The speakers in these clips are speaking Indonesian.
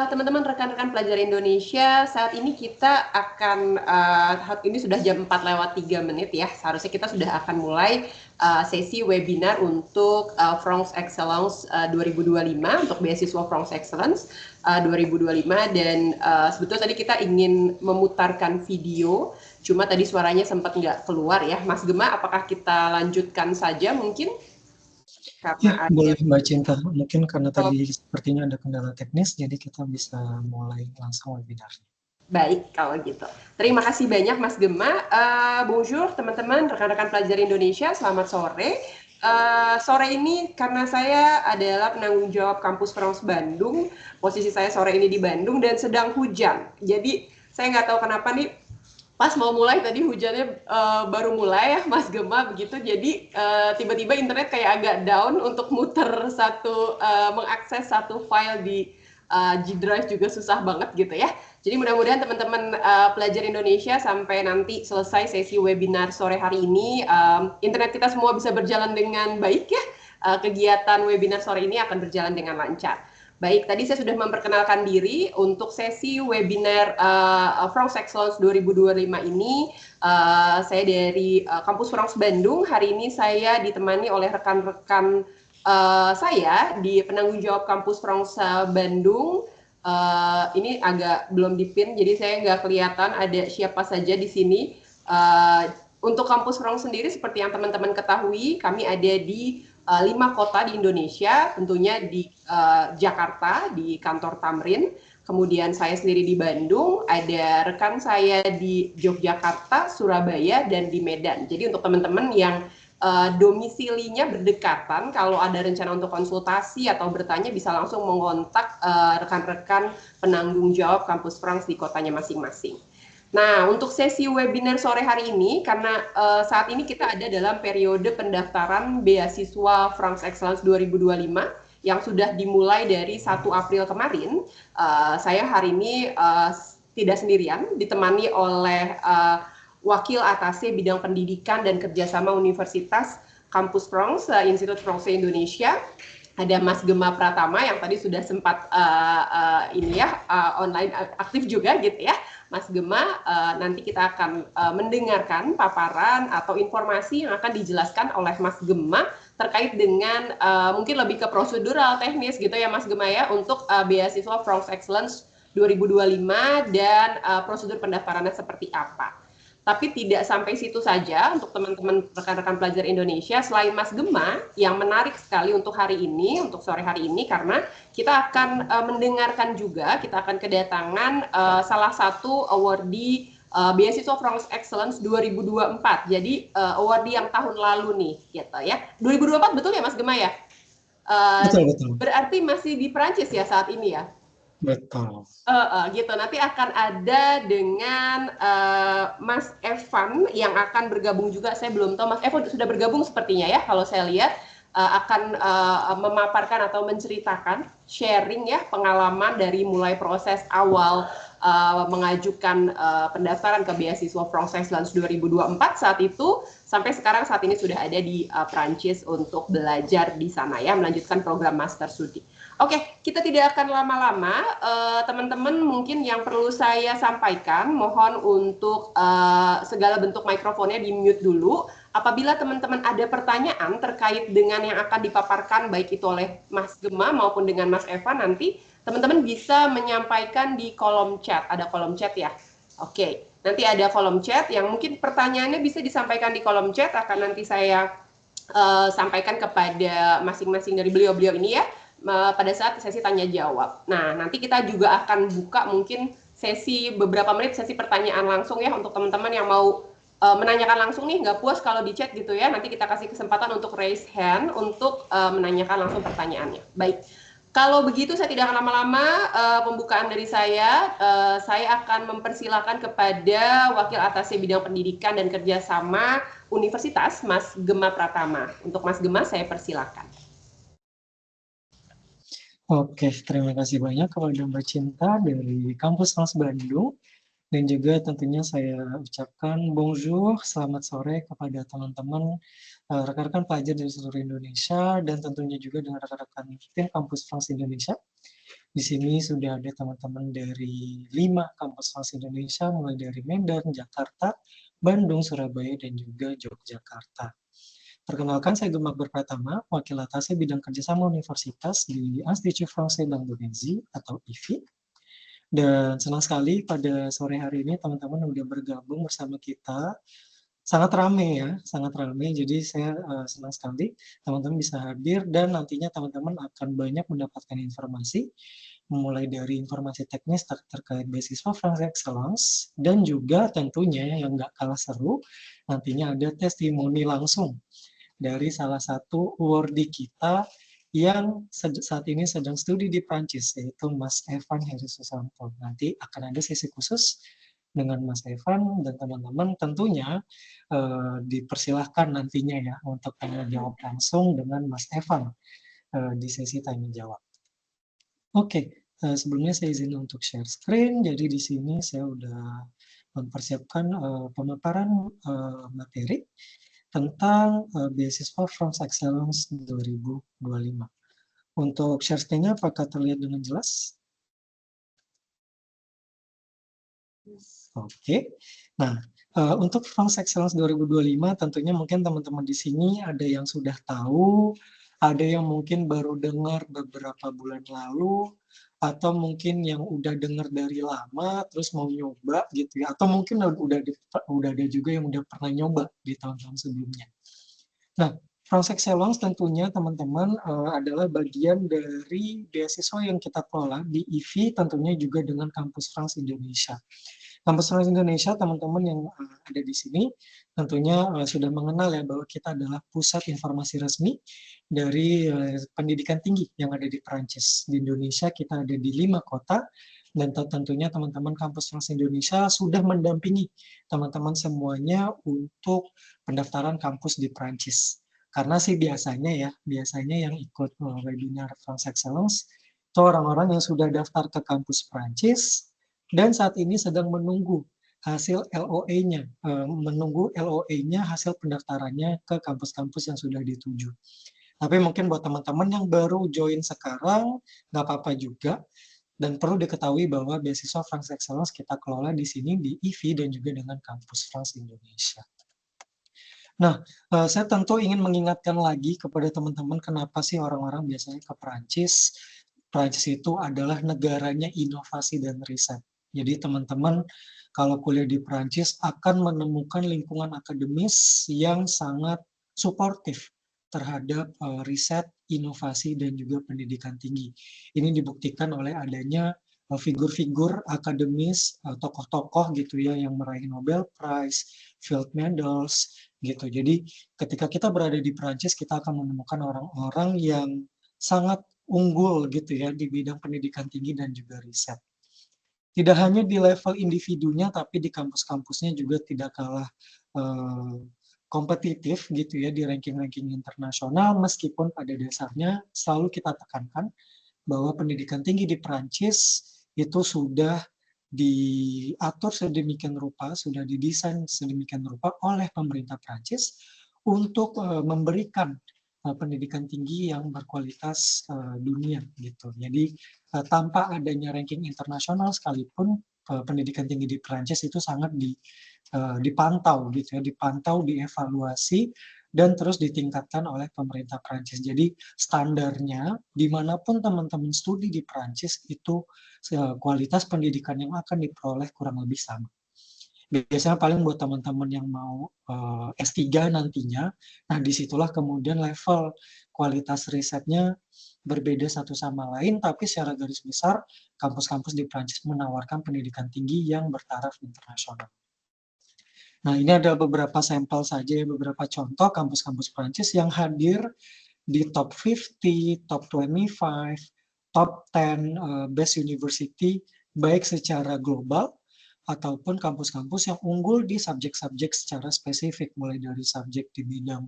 Teman-teman rekan-rekan pelajar Indonesia, saat ini kita akan, ini sudah jam 4:03 ya, seharusnya kita sudah akan mulai sesi webinar untuk France Excellence 2025, untuk beasiswa France Excellence 2025, dan sebetulnya tadi kita ingin memutarkan video, cuma tadi suaranya sempat nggak keluar ya. Mas Gema, apakah kita lanjutkan saja mungkin? Ya, Karena boleh ada... Mbak Cinta. Mungkin karena tadi sepertinya ada kendala teknis, jadi kita bisa mulai langsung webinarnya. Baik, kalau gitu. Terima kasih banyak Mas Gema. Bonjour teman-teman, rekan-rekan pelajar Indonesia, selamat sore. Sore ini karena saya adalah penanggung jawab Kampus France Bandung, posisi saya sore ini di Bandung dan sedang hujan. Jadi saya nggak tahu kenapa nih, pas mau mulai tadi hujannya baru mulai ya Mas Gema begitu, jadi tiba-tiba internet kayak agak down untuk muter mengakses satu file di G Drive juga susah banget gitu ya. Jadi mudah-mudahan teman-teman pelajar Indonesia sampai nanti selesai sesi webinar sore hari ini, internet kita semua bisa berjalan dengan baik ya. Kegiatan webinar sore ini akan berjalan dengan lancar. Baik, tadi saya sudah memperkenalkan diri untuk sesi webinar France Excellence 2025 ini. Saya dari Kampus France Bandung. Hari ini saya ditemani oleh rekan-rekan saya di penanggung jawab Kampus France Bandung. Ini agak belum dipin, jadi saya nggak kelihatan ada siapa saja di sini. Untuk Kampus France sendiri, seperti yang teman-teman ketahui, kami ada di 5 kota di Indonesia, tentunya di Jakarta, di kantor Tamrin, kemudian saya sendiri di Bandung, ada rekan saya di Yogyakarta, Surabaya, dan di Medan. Jadi untuk teman-teman yang domisilinya berdekatan, kalau ada rencana untuk konsultasi atau bertanya bisa langsung mengontak rekan-rekan penanggung jawab Kampus France di kotanya masing-masing. Nah, untuk sesi webinar sore hari ini, karena saat ini kita ada dalam periode pendaftaran beasiswa France Excellence 2025 yang sudah dimulai dari 1 April kemarin, saya hari ini tidak sendirian, ditemani oleh Wakil Atase Bidang Pendidikan dan Kerjasama Universitas Kampus France, Institut Français Indonesia. Ada Mas Gema Pratama yang tadi sudah sempat online aktif juga gitu ya. Mas Gema, nanti kita akan mendengarkan paparan atau informasi yang akan dijelaskan oleh Mas Gema terkait dengan mungkin lebih ke prosedural teknis gitu ya Mas Gema ya, untuk beasiswa France Excellence 2025 dan prosedur pendaftarannya seperti apa. Tapi tidak sampai situ saja untuk teman-teman rekan-rekan pelajar Indonesia, selain Mas Gema, yang menarik sekali untuk hari ini, untuk sore hari ini, karena kita akan mendengarkan juga, kita akan kedatangan salah satu awardee beasiswa France Excellence 2024. Jadi awardee yang tahun lalu nih, gitu ya. 2024 betul ya Mas Gema ya? Betul. Berarti masih di Perancis ya saat ini ya? Betul. Gitu. Nanti akan ada dengan Mas Evan yang akan bergabung juga. Saya belum tahu Mas Evan sudah bergabung sepertinya ya. Kalau saya lihat akan memaparkan atau menceritakan sharing ya pengalaman dari mulai proses awal mengajukan pendaftaran ke beasiswa France Excellence 2024 saat itu sampai sekarang saat ini sudah ada di Prancis untuk belajar di sana ya, melanjutkan program master studi. Oke, kita tidak akan lama-lama, teman-teman mungkin yang perlu saya sampaikan, mohon untuk segala bentuk mikrofonnya di-mute dulu. Apabila teman-teman ada pertanyaan terkait dengan yang akan dipaparkan, baik itu oleh Mas Gema maupun dengan Mas Eva, nanti teman-teman bisa menyampaikan di kolom chat. Ada kolom chat ya? Oke, nanti ada kolom chat yang mungkin pertanyaannya bisa disampaikan di kolom chat, akan nanti saya sampaikan kepada masing-masing dari beliau-beliau ini ya, pada saat sesi tanya jawab. Nah, nanti kita juga akan buka mungkin sesi beberapa menit sesi pertanyaan langsung ya untuk teman-teman yang mau menanyakan langsung nih, nggak puas kalau di chat gitu ya. Nanti kita kasih kesempatan untuk raise hand untuk menanyakan langsung pertanyaannya. Baik. Kalau begitu saya tidak akan lama-lama pembukaan dari saya. Saya akan mempersilakan kepada Wakil Atase Bidang Pendidikan dan Kerjasama Universitas, Mas Gema Pratama. Untuk Mas Gema saya persilakan. Oke, terima kasih banyak kepada Mbak Cinta dari Kampus France Bandung. Dan juga tentunya saya ucapkan bonjour, selamat sore kepada teman-teman rekan-rekan pelajar dari seluruh Indonesia dan tentunya juga dengan rekan-rekan tim Kampus France Indonesia. Di sini sudah ada teman-teman dari 5 kampus FANS Indonesia, mulai dari Medan, Jakarta, Bandung, Surabaya, dan juga Yogyakarta. Perkenalkan, saya Gemak Berpratama, Wakil Atase Bidang Kerjasama Universitas di Institut Français d'Indonésie atau IFI. Dan senang sekali pada sore hari ini teman-teman udah bergabung bersama kita. Sangat ramai ya, sangat ramai. Jadi saya senang sekali teman-teman bisa hadir dan nantinya teman-teman akan banyak mendapatkan informasi, mulai dari informasi teknis terkait beasiswa France Excellence dan juga tentunya yang nggak kalah seru, nantinya ada testimoni langsung dari salah satu awardee kita yang saat ini sedang studi di Prancis, yaitu Mas Evan Heri Susanto. Nanti akan ada sesi khusus dengan Mas Evan dan teman-teman, tentunya dipersilahkan nantinya ya untuk tanya jawab langsung dengan Mas Evan di sesi tanya jawab. Oke, sebelumnya saya izin untuk share screen. Jadi di sini saya udah mempersiapkan pemaparan materi tentang beasiswa France Excellence 2025. Untuk share screen-nya apakah terlihat dengan jelas? Oke. Nah, untuk France Excellence 2025 tentunya mungkin teman-teman di sini ada yang sudah tahu, ada yang mungkin baru dengar beberapa bulan lalu, atau mungkin yang udah dengar dari lama terus mau nyoba gitu ya, atau mungkin udah ada juga yang udah pernah nyoba di tahun-tahun sebelumnya. Nah, France Excellence tentunya teman-teman adalah bagian dari beasiswa yang kita kelola di IFI, tentunya juga dengan Kampus France Indonesia. Kampus France Indonesia, teman-teman yang ada di sini, tentunya sudah mengenal ya bahwa kita adalah pusat informasi resmi dari pendidikan tinggi yang ada di Perancis. Di Indonesia kita ada di 5 kota, dan tentunya teman-teman Kampus France Indonesia sudah mendampingi teman-teman semuanya untuk pendaftaran kampus di Perancis. Karena sih biasanya yang ikut webinar France Excellence itu orang-orang yang sudah daftar ke kampus Perancis dan saat ini sedang menunggu hasil LOE-nya, menunggu LOE-nya hasil pendaftarannya ke kampus-kampus yang sudah dituju. Tapi mungkin buat teman-teman yang baru join sekarang, nggak apa-apa juga. Dan perlu diketahui bahwa beasiswa France Excellence kita kelola di sini di IFI dan juga dengan Kampus France Indonesia. Nah, saya tentu ingin mengingatkan lagi kepada teman-teman kenapa sih orang-orang biasanya ke Perancis. Perancis itu adalah negaranya inovasi dan riset. Jadi teman-teman kalau kuliah di Perancis akan menemukan lingkungan akademis yang sangat suportif terhadap riset, inovasi, dan juga pendidikan tinggi. Ini dibuktikan oleh adanya figur-figur akademis, tokoh-tokoh gitu ya yang meraih Nobel Prize, Field Medals, gitu. Jadi ketika kita berada di Perancis, kita akan menemukan orang-orang yang sangat unggul gitu ya di bidang pendidikan tinggi dan juga riset. Tidak hanya di level individunya, tapi di kampus-kampusnya juga tidak kalah kompetitif gitu ya di ranking-ranking internasional, meskipun pada dasarnya selalu kita tekankan bahwa pendidikan tinggi di Perancis itu sudah diatur sedemikian rupa, sudah didesain sedemikian rupa oleh pemerintah Perancis untuk memberikan pendidikan tinggi yang berkualitas dunia gitu. Jadi tanpa adanya ranking internasional sekalipun pendidikan tinggi di Perancis itu sangat dipantau gitu ya, dipantau, dievaluasi dan terus ditingkatkan oleh pemerintah Perancis. Jadi standarnya dimanapun teman-teman studi di Perancis itu kualitas pendidikan yang akan diperoleh kurang lebih sama. Biasanya paling buat teman-teman yang mau S3 nantinya, nah disitulah kemudian level kualitas risetnya berbeda satu sama lain, tapi secara garis besar kampus-kampus di Perancis menawarkan pendidikan tinggi yang bertaraf internasional. Nah, ini ada beberapa sampel saja, beberapa contoh kampus-kampus Perancis yang hadir di top 50, top 25, top 10 best university, baik secara global ataupun kampus-kampus yang unggul di subjek-subjek secara spesifik, mulai dari subjek di bidang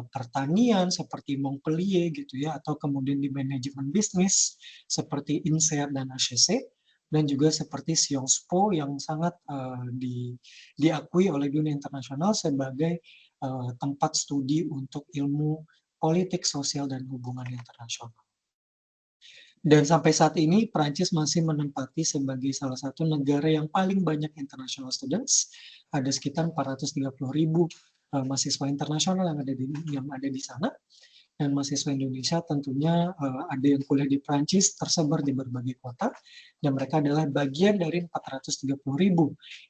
pertanian seperti Montpellier gitu ya, atau kemudian di manajemen bisnis seperti INSEAD dan HEC, dan juga seperti Sciences Po yang sangat diakui oleh dunia internasional sebagai tempat studi untuk ilmu politik, sosial, dan hubungan internasional. Dan sampai saat ini Prancis masih menempati sebagai salah satu negara yang paling banyak international students. Ada sekitar 430.000 mahasiswa internasional yang ada di sana. Dan mahasiswa Indonesia tentunya ada yang kuliah di Prancis tersebar di berbagai kota, dan mereka adalah bagian dari 430.000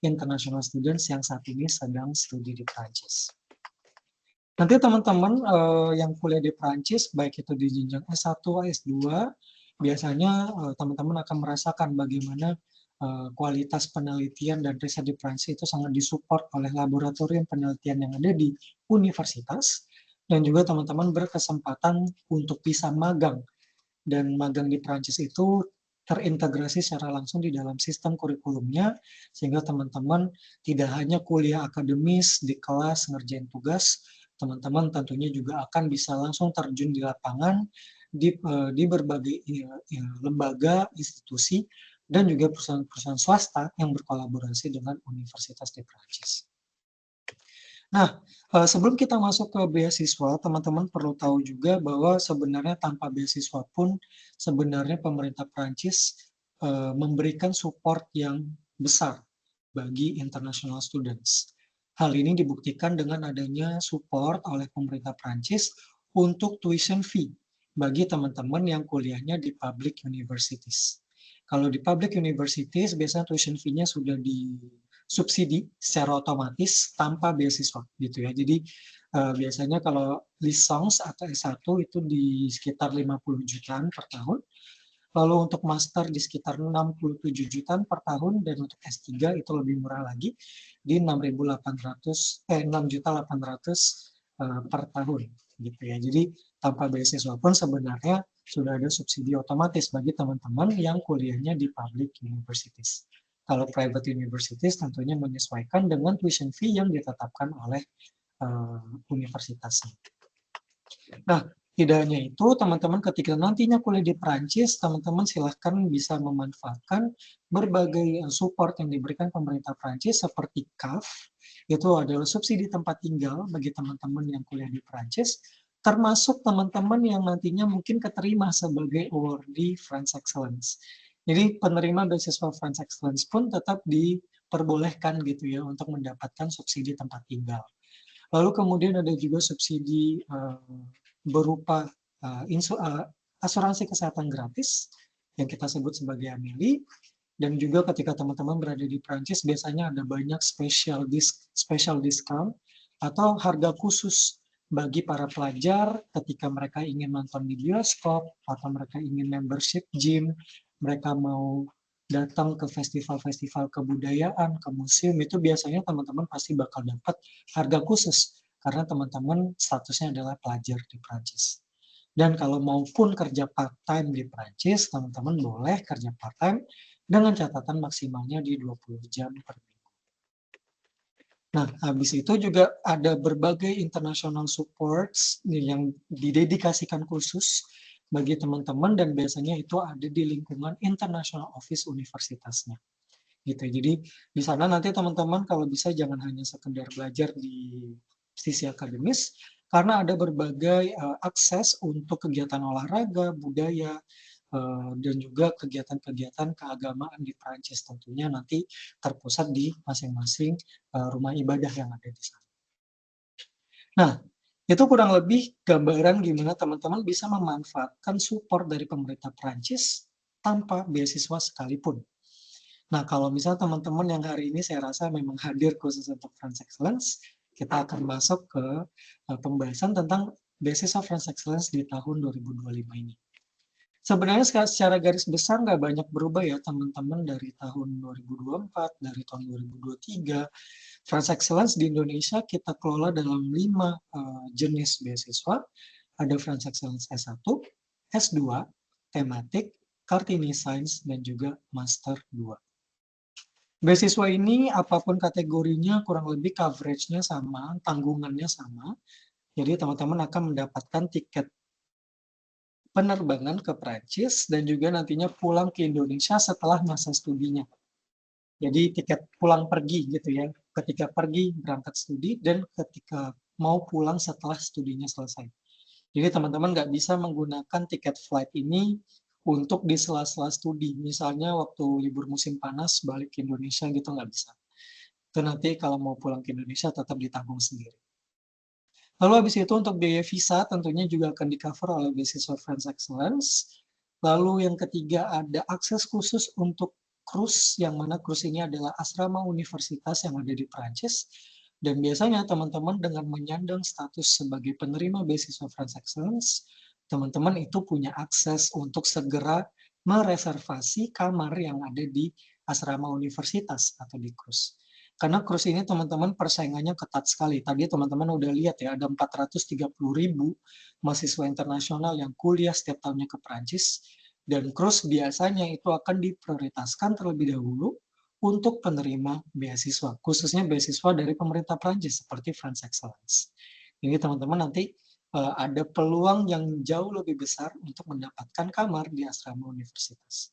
international students yang saat ini sedang studi di Prancis. Nanti teman-teman yang kuliah di Prancis, baik itu di jenjang S1, S2, biasanya teman-teman akan merasakan bagaimana kualitas penelitian dan riset di Prancis itu sangat disupport oleh laboratorium penelitian yang ada di universitas, dan juga teman-teman berkesempatan untuk bisa magang. Dan magang di Prancis itu terintegrasi secara langsung di dalam sistem kurikulumnya, sehingga teman-teman tidak hanya kuliah akademis di kelas ngerjain tugas, teman-teman tentunya juga akan bisa langsung terjun di lapangan di berbagai lembaga, institusi, dan juga perusahaan-perusahaan swasta yang berkolaborasi dengan universitas di Prancis. Nah, sebelum kita masuk ke beasiswa, teman-teman perlu tahu juga bahwa sebenarnya tanpa beasiswa pun sebenarnya pemerintah Prancis memberikan support yang besar bagi international students. Hal ini dibuktikan dengan adanya support oleh pemerintah Prancis untuk tuition fee bagi teman-teman yang kuliahnya di public universities. Kalau di public universities, biasanya tuition fee-nya sudah disubsidi secara otomatis tanpa beasiswa gitu ya. Jadi biasanya kalau licence atau S1 itu di sekitar 50 jutaan per tahun. Lalu untuk master di sekitar 67 jutaan per tahun, dan untuk S3 itu lebih murah lagi di 6.800 per tahun gitu ya. Jadi tanpa beasiswa pun sebenarnya sudah ada subsidi otomatis bagi teman-teman yang kuliahnya di public universities. Kalau private universities tentunya menyesuaikan dengan tuition fee yang ditetapkan oleh universitasnya. Nah, tidak hanya itu, teman-teman ketika nantinya kuliah di Prancis, teman-teman silahkan bisa memanfaatkan berbagai support yang diberikan pemerintah Prancis seperti CAF, itu adalah subsidi tempat tinggal bagi teman-teman yang kuliah di Prancis, termasuk teman-teman yang nantinya mungkin keterima sebagai awardee French Excellence. Jadi penerima beasiswa French Excellence pun tetap diperbolehkan gitu ya untuk mendapatkan subsidi tempat tinggal. Lalu kemudian ada juga subsidi berupa asuransi kesehatan gratis yang kita sebut sebagai Amelie, dan juga ketika teman-teman berada di Prancis biasanya ada banyak special discount atau harga khusus bagi para pelajar ketika mereka ingin nonton di bioskop atau mereka ingin membership gym, mereka mau datang ke festival-festival kebudayaan, ke museum, itu biasanya teman-teman pasti bakal dapat harga khusus karena teman-teman statusnya adalah pelajar di Prancis. Dan kalau maupun kerja part-time di Prancis, teman-teman boleh kerja part-time dengan catatan maksimalnya di 20 jam per minggu. Nah, habis itu juga ada berbagai international supports yang didedikasikan khusus bagi teman-teman, dan biasanya itu ada di lingkungan international office universitasnya. Gitu. Jadi di sana nanti teman-teman kalau bisa jangan hanya sekedar belajar di sisi akademis, karena ada berbagai akses untuk kegiatan olahraga, budaya, dan juga kegiatan-kegiatan keagamaan di Prancis, tentunya nanti terpusat di masing-masing rumah ibadah yang ada di sana. Nah, itu kurang lebih gambaran gimana teman-teman bisa memanfaatkan support dari pemerintah Prancis tanpa beasiswa sekalipun. Nah, kalau misalnya teman-teman yang hari ini saya rasa memang hadir khusus untuk French Excellence, kita akan masuk ke pembahasan tentang beasiswa French Excellence di tahun 2025 ini. Sebenarnya secara garis besar nggak banyak berubah ya teman-teman dari tahun 2024, dari tahun 2023. French Excellence di Indonesia kita kelola dalam 5 jenis beasiswa. Ada French Excellence S1, S2, tematik, Kartini Science, dan juga Master 2. Beasiswa ini apapun kategorinya kurang lebih coverage-nya sama, tanggungannya sama. Jadi teman-teman akan mendapatkan tiket penerbangan ke Prancis dan juga nantinya pulang ke Indonesia setelah masa studinya. Jadi tiket pulang pergi gitu ya, ketika pergi berangkat studi dan ketika mau pulang setelah studinya selesai. Jadi teman-teman nggak bisa menggunakan tiket flight ini untuk di sela-sela studi. Misalnya waktu libur musim panas balik ke Indonesia gitu nggak bisa. Itu nanti kalau mau pulang ke Indonesia tetap ditanggung sendiri. Lalu habis itu untuk biaya visa tentunya juga akan di-cover oleh beasiswa French Excellence. Lalu yang ketiga ada akses khusus untuk cruise, yang mana cruise ini adalah asrama universitas yang ada di Prancis. Dan biasanya teman-teman dengan menyandang status sebagai penerima beasiswa French Excellence, teman-teman itu punya akses untuk segera mereservasi kamar yang ada di asrama universitas atau di cruise. Karena cruise ini teman-teman persaingannya ketat sekali. Tadi teman-teman udah lihat ya, ada 430.000 mahasiswa internasional yang kuliah setiap tahunnya ke Prancis. Dan cruise biasanya itu akan diprioritaskan terlebih dahulu untuk penerima beasiswa, khususnya beasiswa dari pemerintah Prancis seperti French Excellence. Ini teman-teman nanti ada peluang yang jauh lebih besar untuk mendapatkan kamar di asrama universitas.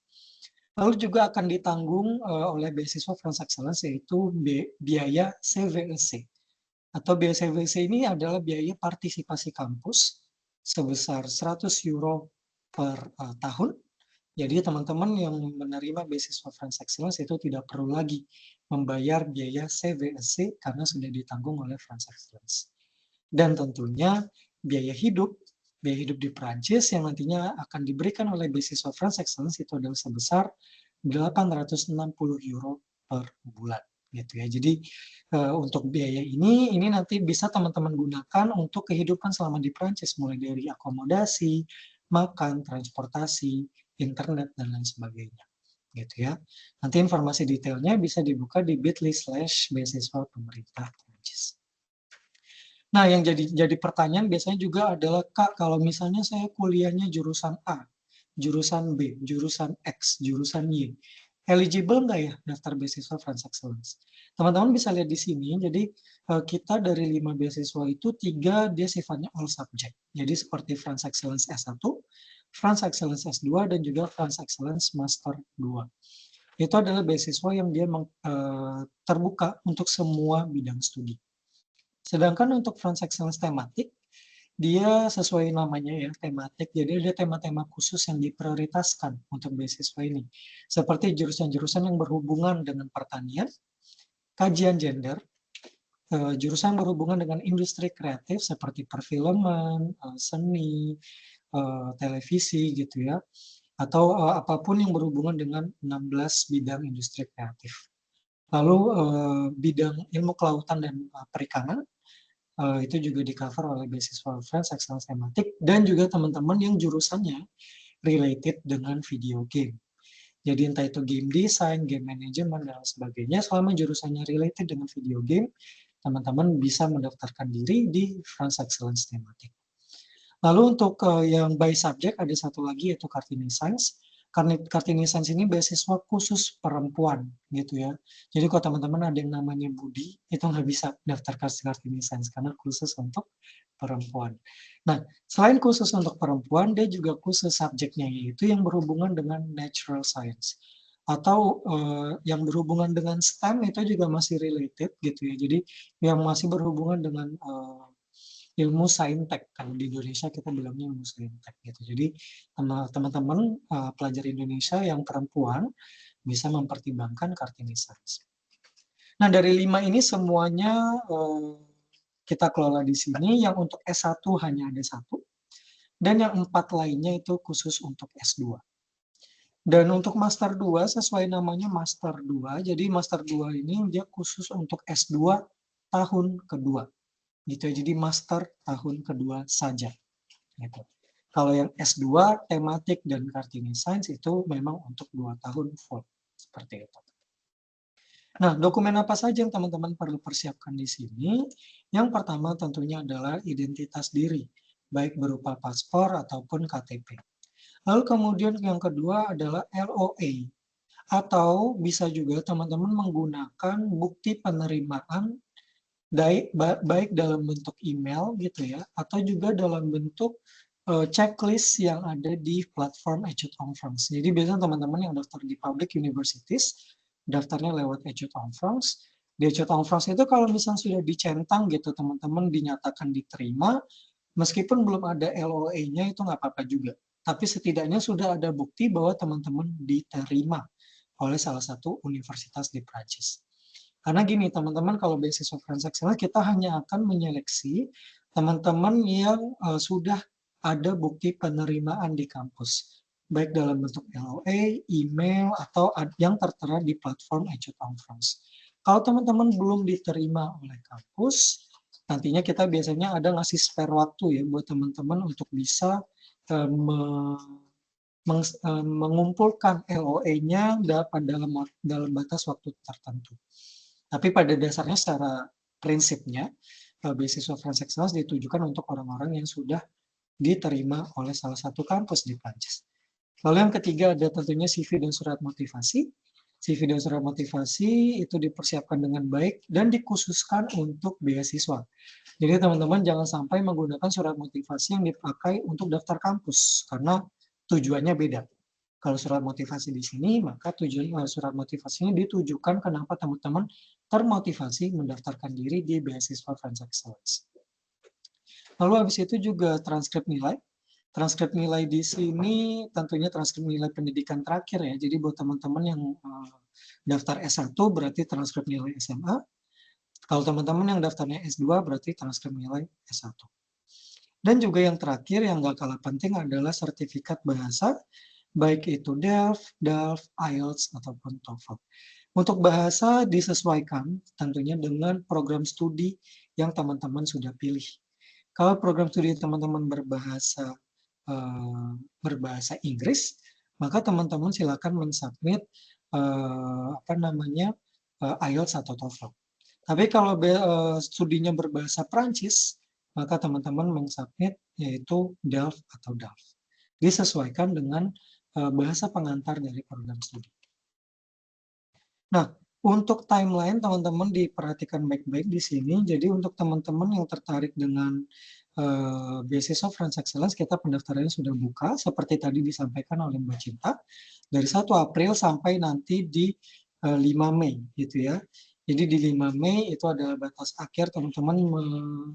Lalu juga akan ditanggung oleh beasiswa French Excellence, yaitu biaya CVEC. Atau biaya CVEC ini adalah biaya partisipasi kampus sebesar 100 euro per tahun. Jadi teman-teman yang menerima beasiswa French Excellence itu tidak perlu lagi membayar biaya CVEC karena sudah ditanggung oleh French Excellence. Dan tentunya biaya hidup di Prancis yang nantinya akan diberikan oleh beasiswa French Excellence itu adalah sebesar 860 euro per bulan gitu ya. Jadi untuk biaya ini nanti bisa teman-teman gunakan untuk kehidupan selama di Prancis, mulai dari akomodasi, makan, transportasi, internet dan lain sebagainya gitu ya. Nanti informasi detailnya bisa dibuka di bit.ly/beasiswa pemerintah Prancis. Nah, yang jadi pertanyaan biasanya juga adalah, Kak, kalau misalnya saya kuliahnya jurusan A, jurusan B, jurusan X, jurusan Y, eligible nggak ya daftar beasiswa French Excellence? Teman-teman bisa lihat di sini, jadi kita dari 5 beasiswa itu 3 dia sifatnya all subject. Jadi seperti French Excellence S1, French Excellence S2, dan juga French Excellence Master 2. Itu adalah beasiswa yang dia terbuka untuk semua bidang studi. Sedangkan untuk French Excellence tematik, dia sesuai namanya ya, tematik. Jadi ada tema-tema khusus yang diprioritaskan untuk beasiswa ini. Seperti jurusan-jurusan yang berhubungan dengan pertanian, kajian gender, jurusan berhubungan dengan industri kreatif seperti perfilman, seni, televisi gitu ya, atau apapun yang berhubungan dengan 16 bidang industri kreatif. Lalu bidang ilmu kelautan dan perikanan, itu juga di-cover oleh beasiswa French Excellence tematik, dan juga teman-teman yang jurusannya related dengan video game. Jadi entah itu game design, game management, dan sebagainya, selama jurusannya related dengan video game, teman-teman bisa mendaftarkan diri di French Excellence tematik. Lalu untuk yang by subject ada satu lagi yaitu Kartini Science. Kartini Science ini beasiswa khusus perempuan gitu ya. Jadi kalau teman-teman ada yang namanya Budi, itu nggak bisa daftar Kartini Science karena khusus untuk perempuan. Nah, selain khusus untuk perempuan, dia juga khusus subjeknya, yaitu yang berhubungan dengan natural science. Atau yang berhubungan dengan STEM itu juga masih related gitu ya. Jadi yang masih berhubungan dengan ilmu saintek. Kalau di Indonesia kita bilangnya ilmu saintek gitu. Jadi teman-teman pelajar Indonesia yang perempuan bisa mempertimbangkan Kartini Science. Nah, dari 5 ini semuanya kita kelola di sini. Yang untuk S1 hanya ada 1, dan yang 4 lainnya itu khusus untuk S2. Dan untuk Master 2 sesuai namanya Master 2. Jadi Master 2 ini dia khusus untuk S2 tahun kedua. Gitu ya, jadi master tahun kedua saja. Gitu. Kalau yang S2, tematik dan Kartini Science itu memang untuk 2 tahun full. Seperti itu. Nah, dokumen apa saja yang teman-teman perlu persiapkan di sini? Yang pertama tentunya adalah identitas diri, baik berupa paspor ataupun KTP. Lalu kemudian yang kedua adalah LOA, atau bisa juga teman-teman menggunakan bukti penerimaan baik dalam bentuk email gitu ya, atau juga dalam bentuk checklist yang ada di platform Etudes en France. Jadi biasanya teman-teman yang daftar di public universities, daftarnya lewat Etudes en France. Di Etudes en France itu kalau misalnya sudah dicentang gitu, teman-teman dinyatakan diterima, meskipun belum ada LOA-nya itu nggak apa-apa juga. tapi setidaknya sudah ada bukti bahwa teman-teman diterima oleh salah satu universitas di Prancis. Karena gini teman-teman, kalau beasiswa transaksional kita hanya akan menyeleksi teman-teman yang sudah ada bukti penerimaan di kampus, baik dalam bentuk LOA, email, atau yang tertera di platform Edu Conference. Kalau teman-teman belum diterima oleh kampus, nantinya kita biasanya ada ngasih spare waktu ya buat teman-teman untuk bisa mengumpulkan LOA-nya dalam batas waktu tertentu. Tapi pada dasarnya secara prinsipnya, beasiswa transaksional ditujukan untuk orang-orang yang sudah diterima oleh salah satu kampus di Prancis. Lalu yang ketiga ada tentunya CV dan surat motivasi. CV dan surat motivasi itu dipersiapkan dengan baik dan dikhususkan untuk beasiswa. Jadi teman-teman jangan sampai menggunakan surat motivasi yang dipakai untuk daftar kampus, karena tujuannya beda. Kalau surat motivasi di sini, maka tujuan surat motivasinya ditujukan kenapa teman-teman termotivasi mendaftarkan diri di beasiswa French Excellence. Lalu habis itu juga transkrip nilai. Transkrip nilai di sini tentunya transkrip nilai pendidikan terakhir ya. Jadi buat teman-teman yang daftar S1 berarti transkrip nilai SMA. Kalau teman-teman yang daftarnya S2 berarti transkrip nilai S1. Dan juga yang terakhir yang gak kalah penting adalah sertifikat bahasa, baik itu DELF, IELTS, ataupun TOEFL. Untuk bahasa disesuaikan tentunya dengan program studi yang teman-teman sudah pilih. Kalau program studi teman-teman berbahasa Inggris, maka teman-teman silakan mensubmit IELTS atau TOEFL. Tapi kalau studinya berbahasa Prancis, maka teman-teman mensubmit yaitu DELF atau DALF. Disesuaikan dengan bahasa pengantar dari program studi. Nah, untuk timeline teman-teman diperhatikan baik-baik di sini. Jadi untuk teman-teman yang tertarik dengan beasiswa French Excellence, kita pendaftarannya sudah buka seperti tadi disampaikan oleh Mbak Cinta dari 1 April sampai nanti di 5 Mei gitu ya. Jadi di 5 Mei itu adalah batas akhir teman-teman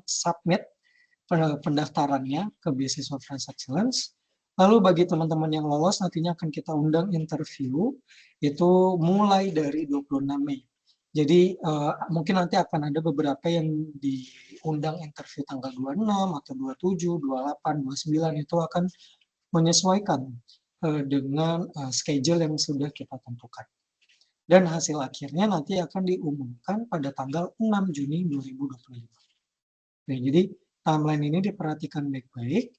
submit pendaftarannya ke beasiswa French Excellence. Lalu bagi teman-teman yang lolos nantinya akan kita undang interview itu mulai dari 26 Mei. Jadi mungkin nanti akan ada beberapa yang diundang interview tanggal 26 atau 27, 28, 29 itu akan menyesuaikan dengan schedule yang sudah kita tentukan. Dan hasil akhirnya nanti akan diumumkan pada tanggal 6 Juni 2025. Nah, jadi timeline ini diperhatikan baik-baik.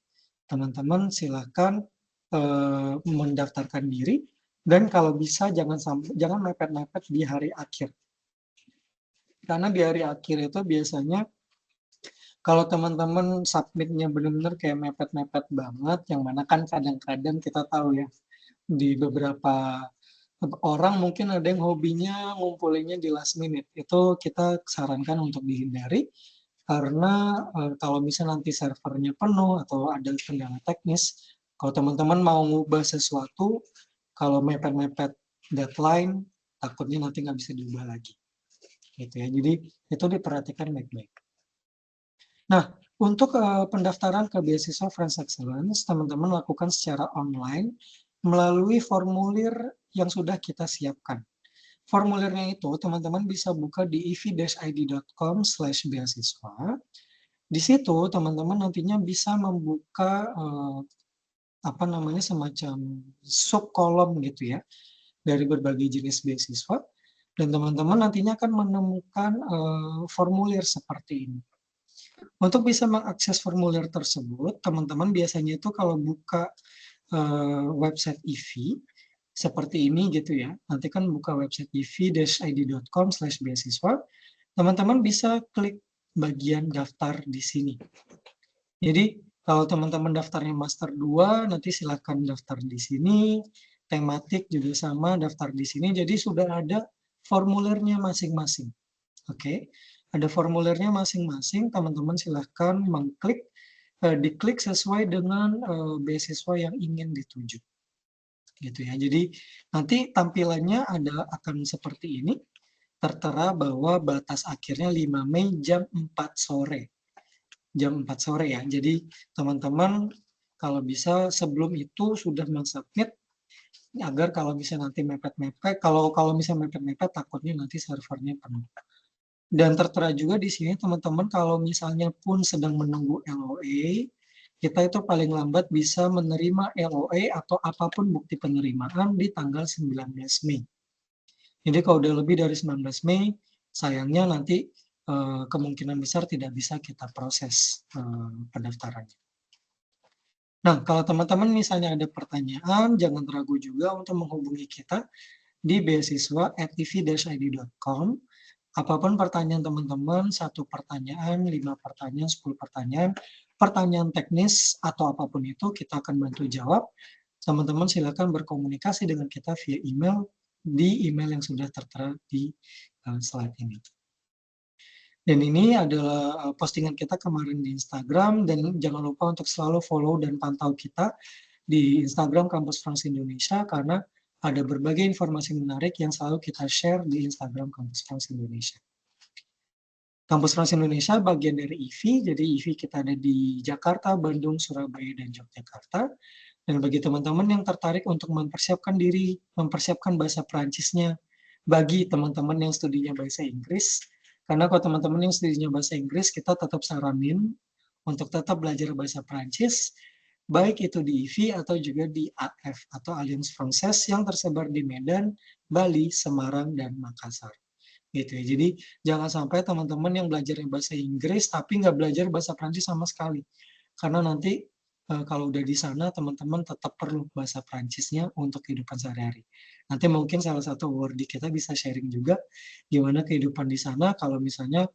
Teman-teman silakan mendaftarkan diri dan kalau bisa jangan mepet-mepet di hari akhir. Karena di hari akhir itu biasanya kalau teman-teman submitnya benar-benar kayak mepet-mepet banget, yang mana kan kadang-kadang kita tahu ya di beberapa orang mungkin ada yang hobinya ngumpulinnya di last minute. Itu kita sarankan untuk dihindari. Karena kalau misalnya nanti servernya penuh atau ada kendala teknis, kalau teman-teman mau ngubah sesuatu, kalau mepet-mepet deadline, takutnya nanti nggak bisa diubah lagi. Gitu ya. Jadi itu diperhatikan baik-baik. Nah, untuk pendaftaran ke beasiswa French Excellence, teman-teman lakukan secara online melalui formulir yang sudah kita siapkan. Formulirnya itu teman-teman bisa buka di ev-id.com/beasiswa. Di situ teman-teman nantinya bisa membuka semacam subkolom gitu ya dari berbagai jenis beasiswa dan teman-teman nantinya akan menemukan formulir seperti ini. Untuk bisa mengakses formulir tersebut, teman-teman biasanya itu kalau buka website EV seperti ini gitu ya. Nanti kan buka website ev-id.com/beasiswa. Teman-teman bisa klik bagian daftar di sini. Jadi kalau teman-teman daftarnya Master 2, nanti silakan daftar di sini. Tematik juga sama, daftar di sini. Jadi sudah ada formulirnya masing-masing. Oke, ada formulirnya masing-masing. Teman-teman silakan mengklik, diklik sesuai dengan beasiswa yang ingin dituju. Gitu ya. Jadi nanti tampilannya akan seperti ini, tertera bahwa batas akhirnya 5 Mei jam 4 sore. Jam 4 sore ya. Jadi teman-teman kalau bisa sebelum itu sudah men-submit, agar kalau misalnya nanti mepet-mepet, kalau misalnya mepet-mepet takutnya nanti servernya penuh. Dan tertera juga di sini teman-teman kalau misalnya pun sedang menunggu LOA, kita itu paling lambat bisa menerima LOA atau apapun bukti penerimaan di tanggal 19 Mei. Jadi kalau udah lebih dari 19 Mei, sayangnya nanti kemungkinan besar tidak bisa kita proses pendaftarannya. Nah, kalau teman-teman misalnya ada pertanyaan, jangan ragu juga untuk menghubungi kita di beasiswa@iv-id.com. Apapun pertanyaan teman-teman, 1 pertanyaan, 5 pertanyaan, 10 pertanyaan, pertanyaan teknis atau apapun itu kita akan bantu jawab. Teman-teman silakan berkomunikasi dengan kita via email di email yang sudah tertera di slide ini. Dan ini adalah postingan kita kemarin di Instagram, dan jangan lupa untuk selalu follow dan pantau kita di Instagram Kampus France Indonesia, karena ada berbagai informasi menarik yang selalu kita share di Instagram Kampus France Indonesia. Kampus France Indonesia bagian dari IVI, jadi IVI kita ada di Jakarta, Bandung, Surabaya, dan Yogyakarta. Dan bagi teman-teman yang tertarik untuk mempersiapkan diri, mempersiapkan bahasa Perancisnya, bagi teman-teman yang studinya bahasa Inggris, karena kalau teman-teman yang studinya bahasa Inggris, kita tetap saranin untuk tetap belajar bahasa Perancis, baik itu di IVI atau juga di AF, atau Alliance Française yang tersebar di Medan, Bali, Semarang, dan Makassar. Gitu ya. Jadi jangan sampai teman-teman yang belajar bahasa Inggris tapi nggak belajar bahasa Prancis sama sekali. Karena nanti kalau udah di sana teman-teman tetap perlu bahasa Prancisnya untuk kehidupan sehari-hari. Nanti mungkin salah satu awardee kita bisa sharing juga gimana kehidupan di sana kalau misalnya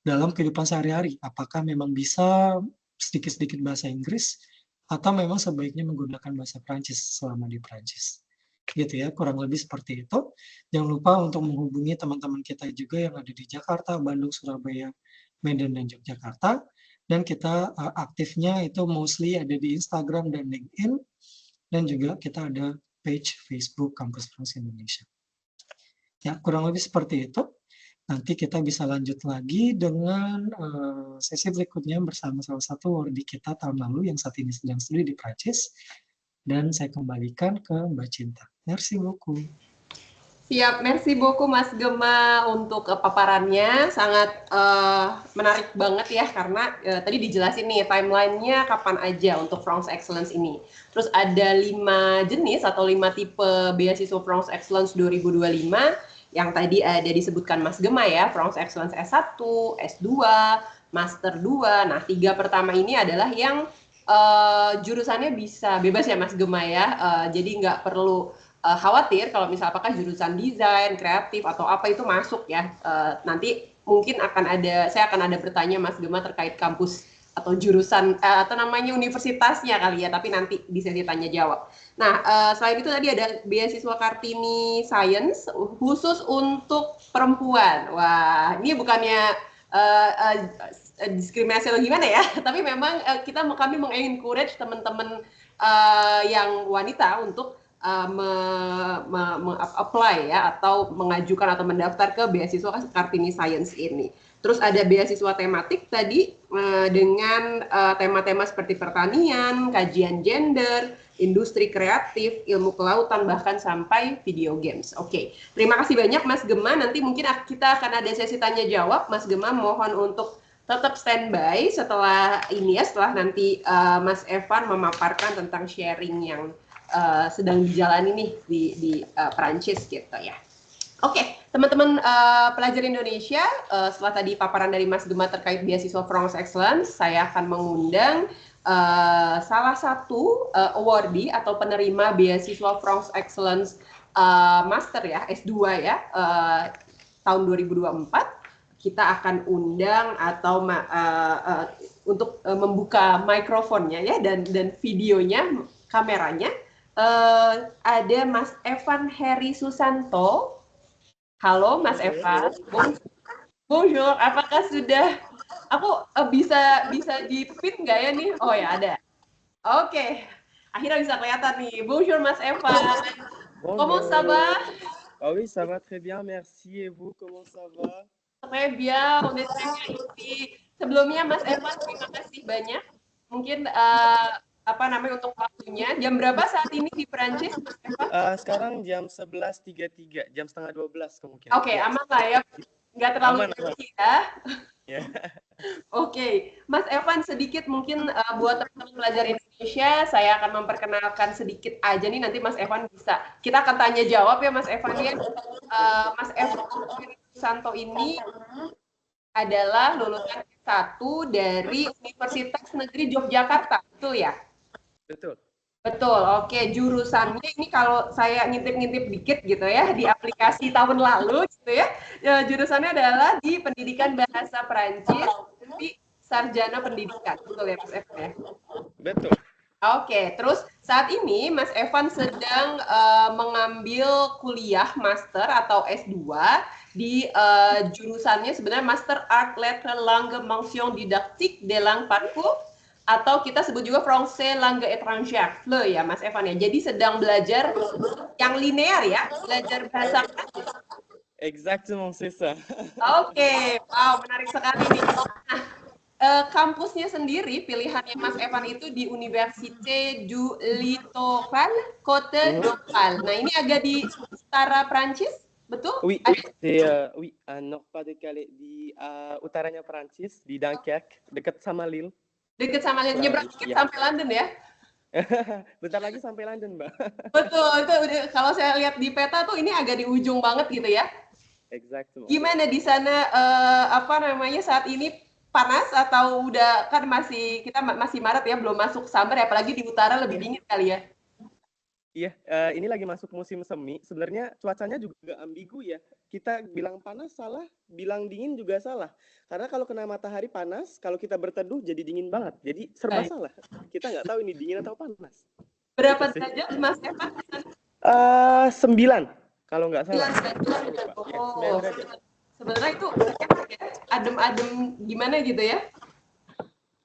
dalam kehidupan sehari-hari. Apakah memang bisa sedikit-sedikit bahasa Inggris atau memang sebaiknya menggunakan bahasa Prancis selama di Prancis. Gitu ya, kurang lebih seperti itu. Jangan lupa untuk menghubungi teman-teman kita juga yang ada di Jakarta, Bandung, Surabaya, Medan, dan Yogyakarta. Dan kita aktifnya itu mostly ada di Instagram dan LinkedIn, dan juga kita ada page Facebook Kampus France Indonesia. Ya, kurang lebih seperti itu. Nanti kita bisa lanjut lagi dengan sesi berikutnya bersama salah satu awardee kita tahun lalu yang saat ini sedang studi di Prancis. Dan saya kembalikan ke Mbak Cinta. Merci beaucoup. Siap, merci beaucoup Mas Gema untuk paparannya, sangat menarik banget ya, karena tadi dijelasin nih timeline-nya kapan aja untuk France Excellence ini. Terus ada 5 jenis atau 5 tipe beasiswa France Excellence 2025 yang tadi ada disebutkan Mas Gema ya, France Excellence S1, S2, Master 2. Nah, 3 pertama ini adalah yang jurusannya bisa bebas ya Mas Gema ya, jadi nggak perlu khawatir kalau misalnya apakah jurusan desain, kreatif atau apa itu masuk ya. Nanti mungkin saya akan ada bertanya Mas Gema terkait kampus atau jurusan atau namanya universitasnya kali ya, tapi nanti di sesi tanya jawab. Nah, selain itu tadi ada beasiswa Kartini Science khusus untuk perempuan. Wah, ini bukannya diskriminasi atau gimana ya, tapi memang kami mengencourage teman-teman yang wanita untuk apply ya, atau mengajukan atau mendaftar ke beasiswa Kartini Science ini. Terus ada beasiswa tematik tadi dengan tema-tema seperti pertanian, kajian gender, industri kreatif, ilmu kelautan, bahkan sampai video games. Oke, terima kasih banyak Mas Gema. Nanti mungkin kita akan ada sesi tanya jawab. Mas Gema mohon untuk tetap standby setelah ini ya, setelah nanti Mas Evan memaparkan tentang sharing yang sedang dijalani nih di Perancis gitu ya. Oke, teman-teman pelajar Indonesia, setelah tadi paparan dari Mas Gema terkait beasiswa France Excellence, saya akan mengundang salah satu awardee atau penerima beasiswa France Excellence Master ya, S2 ya, tahun 2024. Kita akan undang atau untuk membuka mikrofonnya ya, dan videonya, kameranya. Ada Mas Evan Heri Susanto. Halo Mas Evan. Bonjour, apakah sudah aku bisa di-pin nggak ya nih? Oh ya ada. Oke. Akhirnya bisa kelihatan nih. Bonjour Mas Evan. Comment ça va? Ah oui, ça va très bien, merci. Et vous, comment ça va? Très bien, on est très bien ici. Sebelumnya Mas Evan, terima kasih banyak mungkin apa namanya untuk waktunya. Jam berapa saat ini di Perancis, Mas Evan? Sekarang jam 11.33, jam setengah 12 kemungkinan. Oke, aman lah ya. Nggak terlalu tinggi ya. Ya. Oke, Mas Evan sedikit mungkin buat teman-teman pelajar Indonesia, saya akan memperkenalkan sedikit aja nih, nanti Mas Evan bisa. Kita akan tanya jawab ya Mas Evan ya. Mas Evan Santo ini adalah lulusan S1 dari Universitas Negeri Yogyakarta, betul ya? Betul. Betul, oke. Jurusannya ini kalau saya ngintip-ngintip dikit gitu ya, di aplikasi tahun lalu gitu ya, jurusannya adalah di Pendidikan Bahasa Perancis di Sarjana Pendidikan, betul ya Mas Evan ya? Betul. Oke, terus saat ini Mas Evan sedang mengambil kuliah master atau S2 di jurusannya sebenarnya Master Art Lettres Langue Mention Didactique de Langue Parcours atau kita sebut juga Français Langue Étrangère, FLE ya Mas Evan ya. Jadi sedang belajar yang linear ya, belajar bahasa Prancis. Exactement, c'est ça. Oke, wow menarik sekali nih. Nah, kampusnya sendiri, pilihannya Mas Evan itu di Université du Littoral, Côte d'Opale. Nah, ini agak di utara Prancis, betul? Oui, oui, Nord-Pas-de-Calais, di utaranya Prancis, di Dunkerque, dekat sama Lille. Dekat sama Lille, nyebrang dikit sampai London ya? Bentar lagi sampai London, Mbak. Betul, itu udah, kalau saya lihat di peta tuh ini agak di ujung banget gitu ya. Exactly. Gimana di sana apa namanya saat ini panas atau udah kan kita masih Maret ya, belum masuk summer ya, apalagi di utara lebih dingin kali ya? Iya, ini lagi masuk musim semi. Sebenarnya cuacanya juga ambigu ya. Kita bilang panas salah, bilang dingin juga salah. Karena kalau kena matahari panas, kalau kita berteduh jadi dingin banget. Jadi serba salah. Kita nggak tahu ini dingin atau panas. Berapa derajat Mas Evan? 9, kalau nggak salah. 9 derajat. Sebenarnya itu adem-adem gimana gitu ya?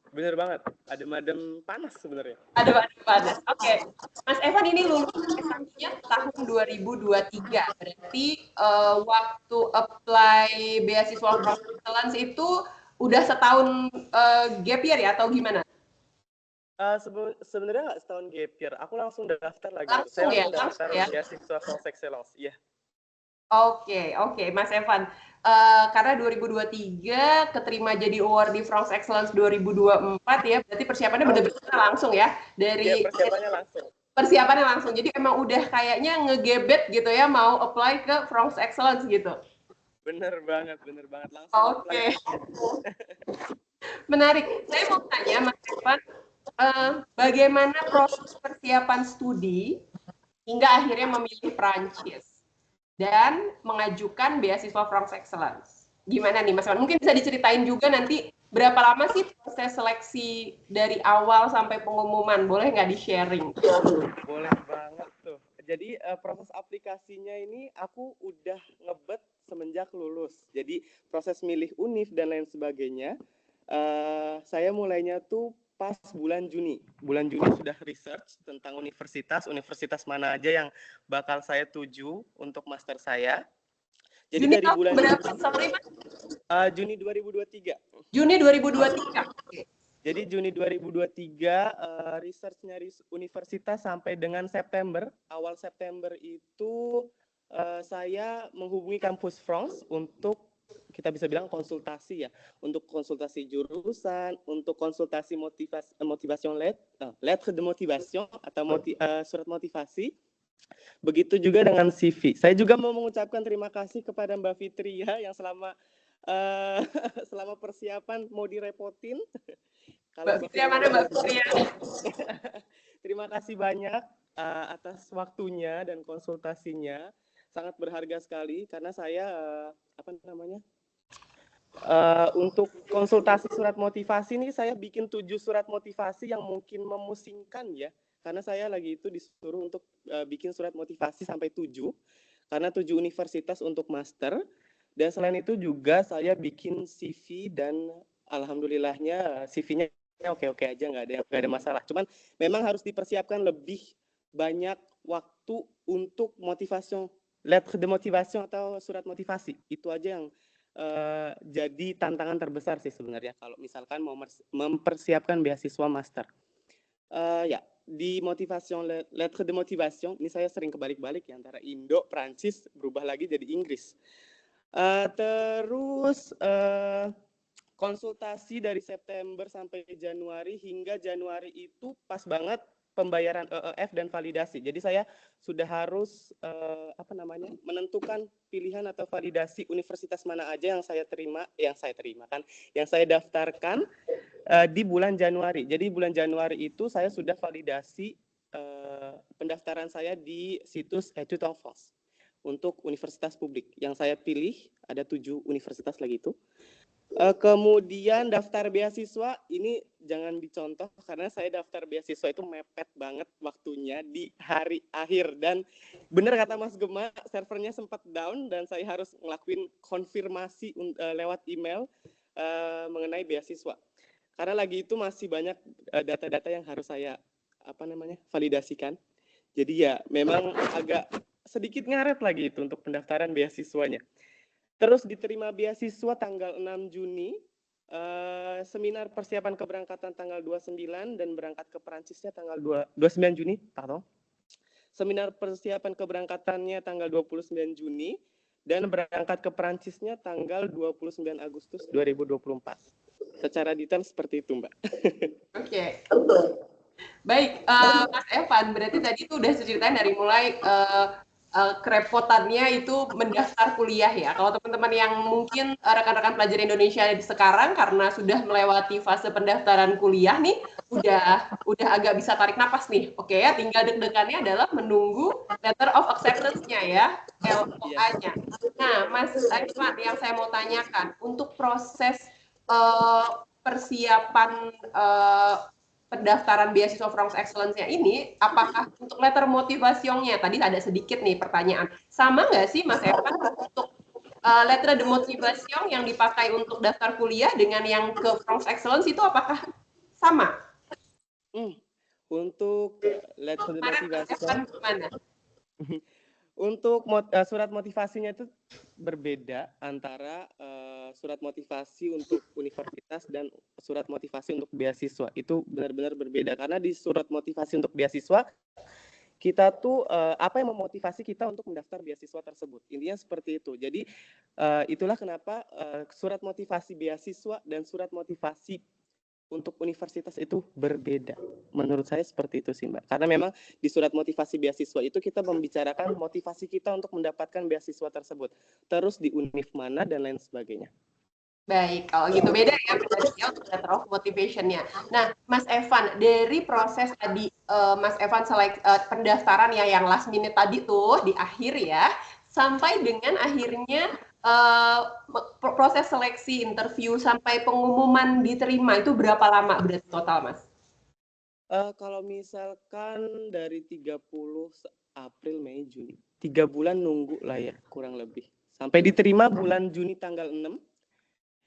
Bener banget, adem-adem panas sebenarnya. Adem-adem panas. Oke. Mas Evan ini lulus S1-nya tahun 2023. Berarti waktu apply beasiswa French Excellence itu udah setahun gap year ya atau gimana? Sebenarnya nggak setahun gap year. Aku langsung daftar lagi. Langsung Saya ya? daftar Langsung ya? beasiswa French Excellence. Iya. Oke, Mas Evan. Karena 2023 keterima jadi award di France Excellence 2024 ya, berarti persiapannya benar-benar langsung ya dari persiapannya langsung. Jadi emang udah kayaknya ngegebet gitu ya mau apply ke France Excellence gitu. Bener banget langsung. Oke. Menarik. Saya mau tanya Mas Evan, bagaimana proses persiapan studi hingga akhirnya memilih Prancis dan mengajukan beasiswa France Excellence. Gimana nih Mas Evan? Mungkin bisa diceritain juga nanti berapa lama sih proses seleksi dari awal sampai pengumuman? Boleh nggak di-sharing? Boleh banget tuh. Jadi proses aplikasinya ini aku udah ngebet semenjak lulus. Jadi proses milih univ dan lain sebagainya, saya mulainya tuh pas bulan Juni. Bulan Juni sudah research tentang universitas mana aja yang bakal saya tuju untuk master saya. Jadi Juni dari bulan berapa? Sorry, Mas. Juni 2023. Juni 2023. Jadi Juni 2023 researchnya universitas sampai dengan September. Awal September itu saya menghubungi kampus France untuk kita bisa bilang konsultasi ya, untuk konsultasi jurusan, untuk konsultasi motivation lettre de motivation atau surat motivasi. Begitu juga dengan CV. Saya juga mau mengucapkan terima kasih kepada Mbak Fitri ya yang selama persiapan mau direpotin. Mbak Fitri mana Mbak Fitri ya? Terima kasih banyak atas waktunya dan konsultasinya. Sangat berharga sekali karena saya untuk konsultasi surat motivasi ini saya bikin 7 surat motivasi yang mungkin memusingkan ya, karena saya lagi itu disuruh untuk bikin surat motivasi sampai 7 karena 7 universitas untuk master, dan selain itu juga saya bikin CV dan alhamdulillahnya CV-nya oke aja, nggak ada masalah. Cuman memang harus dipersiapkan lebih banyak waktu untuk motivasi, lettre de motivation atau surat motivasi. Itu aja yang jadi tantangan terbesar sih sebenarnya kalau misalkan mau mempersiapkan beasiswa master. Ya, di motivation lettre de motivation ini saya sering kebalik-balik ya antara Indo, Prancis berubah lagi jadi Inggris. Terus konsultasi dari September sampai Januari, hingga Januari itu pas banget pembayaran EEF dan validasi. Jadi saya sudah harus menentukan pilihan atau validasi universitas mana aja yang saya daftarkan di bulan Januari. Jadi bulan Januari itu saya sudah validasi pendaftaran saya di situs Études en France untuk universitas publik. Yang saya pilih ada 7 universitas lagi itu. Kemudian daftar beasiswa ini jangan dicontoh karena saya daftar beasiswa itu mepet banget waktunya di hari akhir, dan benar kata Mas Gema, servernya sempat down dan saya harus ngelakuin konfirmasi lewat email mengenai beasiswa. Karena lagi itu masih banyak data-data yang harus saya validasikan. Jadi ya memang agak sedikit ngaret lagi itu untuk pendaftaran beasiswanya. Terus diterima beasiswa tanggal 6 Juni, seminar persiapan keberangkatan tanggal 29 dan berangkat ke Perancisnya tanggal 29 Juni, pardon. Seminar persiapan keberangkatannya tanggal 29 Juni dan berangkat ke Perancisnya tanggal 29 Agustus 2024. Secara detail seperti itu, Mbak. Oke. Baik, Mas Evan, berarti tadi itu udah ceritain dari mulai kerepotannya itu mendaftar kuliah ya. Kalau teman-teman yang mungkin rekan-rekan pelajar Indonesia sekarang karena sudah melewati fase pendaftaran kuliah nih, udah agak bisa tarik napas nih. Oke ya, tinggal deg-degannya adalah menunggu letter of acceptance-nya ya, LOA-nya. Nah, Mas Evan, yang saya mau tanyakan, untuk proses persiapan pendaftaran beasiswa France Excellence-nya ini, apakah untuk letter motivation-nya, tadi ada sedikit nih pertanyaan, sama nggak sih Mas Evan untuk letter de motivation yang dipakai untuk daftar kuliah dengan yang ke France Excellence itu apakah sama? Untuk letter de motivation, gimana? Untuk surat motivasinya itu berbeda antara surat motivasi untuk universitas dan surat motivasi untuk beasiswa. Itu benar-benar berbeda karena di surat motivasi untuk beasiswa kita tuh apa yang memotivasi kita untuk mendaftar beasiswa tersebut. Intinya seperti itu. Jadi itulah kenapa surat motivasi beasiswa dan surat motivasi untuk universitas itu berbeda. Menurut saya seperti itu sih, Mbak. Karena memang di surat motivasi beasiswa itu kita membicarakan motivasi kita untuk mendapatkan beasiswa tersebut. Terus di univ mana dan lain sebagainya. Baik, kalau gitu beda ya berarti ya untuk letter of motivation-nya. Nah, Mas Evan, dari proses tadi Mas Evan pendaftaran ya yang last minute tadi tuh di akhir ya, sampai dengan akhirnya proses seleksi interview sampai pengumuman diterima itu berapa lama berarti total, Mas? Kalau misalkan dari 30 April, Mei, Juni, 3 bulan nunggu lah ya kurang lebih. Sampai diterima bulan Juni tanggal 6.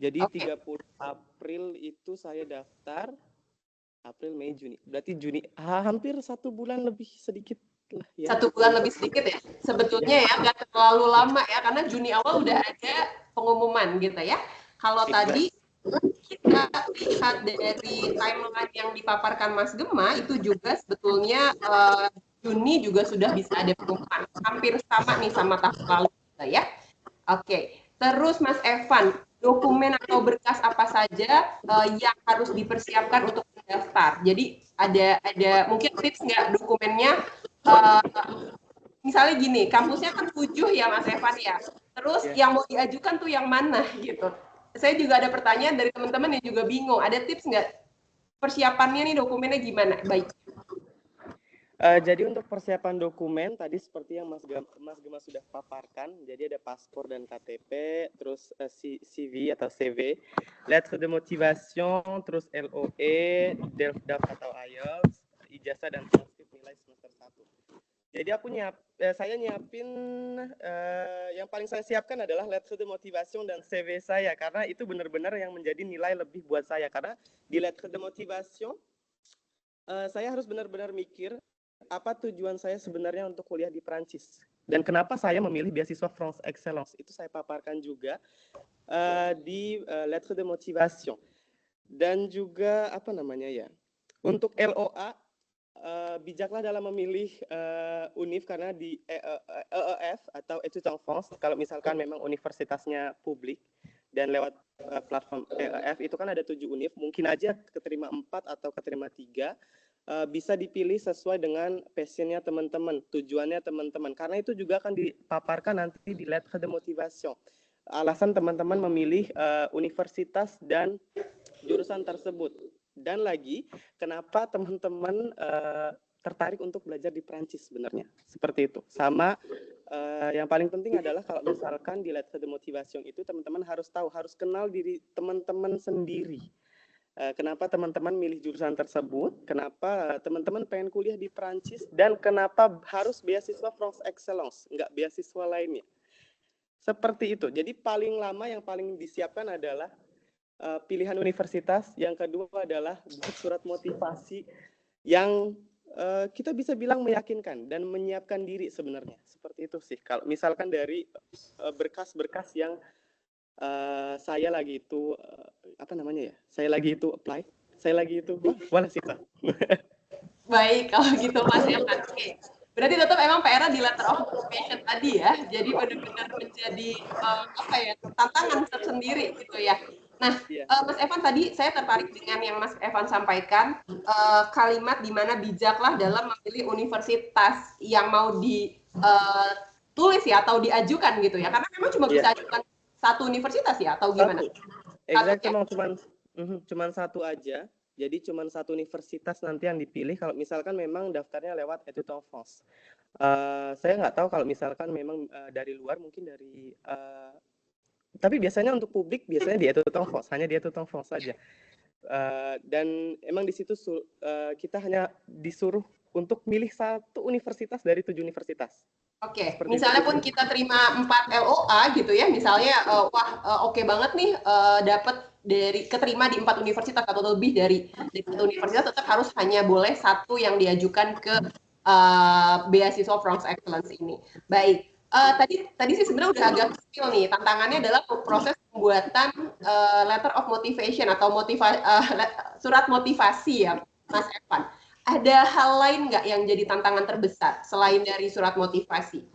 Jadi 30 April itu saya daftar, April, Mei, Juni. Berarti Juni hampir 1 bulan lebih sedikit. Ya. 1 bulan lebih sedikit ya. Sebetulnya ya nggak terlalu lama ya, karena Juni awal udah ada pengumuman gitu ya. Kalau tadi kita lihat dari timeline yang dipaparkan Mas Gema, itu juga sebetulnya Juni juga sudah bisa ada pengumuman. Hampir sama nih sama tahun lalu gitu ya. Oke. Terus Mas Evan, dokumen atau berkas apa saja yang harus dipersiapkan untuk mendaftar? Jadi ada mungkin tips nggak dokumennya? Misalnya gini, kampusnya kan 7 ya Mas Evan ya. Terus yang mau diajukan tuh yang mana gitu. Saya juga ada pertanyaan dari teman-teman yang juga bingung. Ada tips nggak persiapannya nih dokumennya gimana? Baik. Jadi untuk persiapan dokumen tadi seperti yang Mas Gema sudah paparkan, jadi ada paspor dan KTP, terus CV atau CV, lettre de motivation, terus LOE, DELF atau IELTS, ijazah dan transkrip nilai semester 1. Jadi saya nyiapin yang paling saya siapkan adalah lettre de motivation dan CV saya karena itu benar-benar yang menjadi nilai lebih buat saya, karena di lettre de motivation saya harus benar-benar mikir apa tujuan saya sebenarnya untuk kuliah di Perancis. Dan kenapa saya memilih beasiswa France Excellence? Itu saya paparkan juga di lettre de motivation. Dan juga apa namanya ya? Untuk LOA, bijaklah dalam memilih univ karena di EEF atau Études en France, kalau misalkan memang universitasnya publik dan lewat platform EEF itu kan ada 7 univ, mungkin aja keterima 4 atau keterima 3, bisa dipilih sesuai dengan passionnya teman-teman, tujuannya teman-teman, karena itu juga akan dipaparkan nanti di lettre de motivation. Alasan teman-teman memilih universitas dan jurusan tersebut. Dan lagi, kenapa teman-teman tertarik untuk belajar di Perancis sebenarnya? Seperti itu. Sama yang paling penting adalah kalau misalkan di lettre de motivation itu teman-teman harus tahu, harus kenal diri teman-teman sendiri. Kenapa teman-teman milih jurusan tersebut? Kenapa teman-teman pengen kuliah di Perancis? Dan kenapa harus beasiswa France Excellence, enggak beasiswa lainnya? Seperti itu. Jadi paling lama yang paling disiapkan adalah pilihan universitas, yang kedua adalah buat surat motivasi yang kita bisa bilang meyakinkan dan menyiapkan diri sebenarnya. Seperti itu sih. Kalau misalkan dari berkas-berkas yang saya lagi itu apa namanya ya? Saya lagi itu apply. Saya lagi itu wala sih. Baik, kalau gitu Mas Evan. Oke. Berarti tetap emang PR-nya di letter of motivation tadi ya. Jadi benar-benar menjadi apa ya, tantangan tersendiri gitu ya. Nah, Mas Evan tadi saya tertarik dengan yang Mas Evan sampaikan, kalimat di mana bijaklah dalam memilih universitas yang mau ditulis ya atau diajukan gitu ya. Karena memang cuma bisa ajukan satu universitas ya atau gimana? Exact, memang cuman satu aja. Jadi cuma satu universitas nanti yang dipilih kalau misalkan memang daftarnya lewat Études en France. Saya nggak tahu kalau misalkan memang dari luar, mungkin dari tapi biasanya untuk publik biasanya di Études en France, hanya di Études en France saja. Dan emang di situ kita hanya disuruh untuk milih satu universitas dari 7 universitas. Oke, misalnya pun kita terima 4 LOA gitu ya, misalnya oke banget nih dapat keterima di 4 universitas atau lebih dari 1 universitas, tetap harus hanya boleh satu yang diajukan ke beasiswa France Excellence ini. Baik, tadi sih sebenarnya udah agak kecil nih, tantangannya adalah proses pembuatan letter of motivation atau surat motivasi ya, Mas Evan. Ada hal lain nggak yang jadi tantangan terbesar selain dari surat motivasi?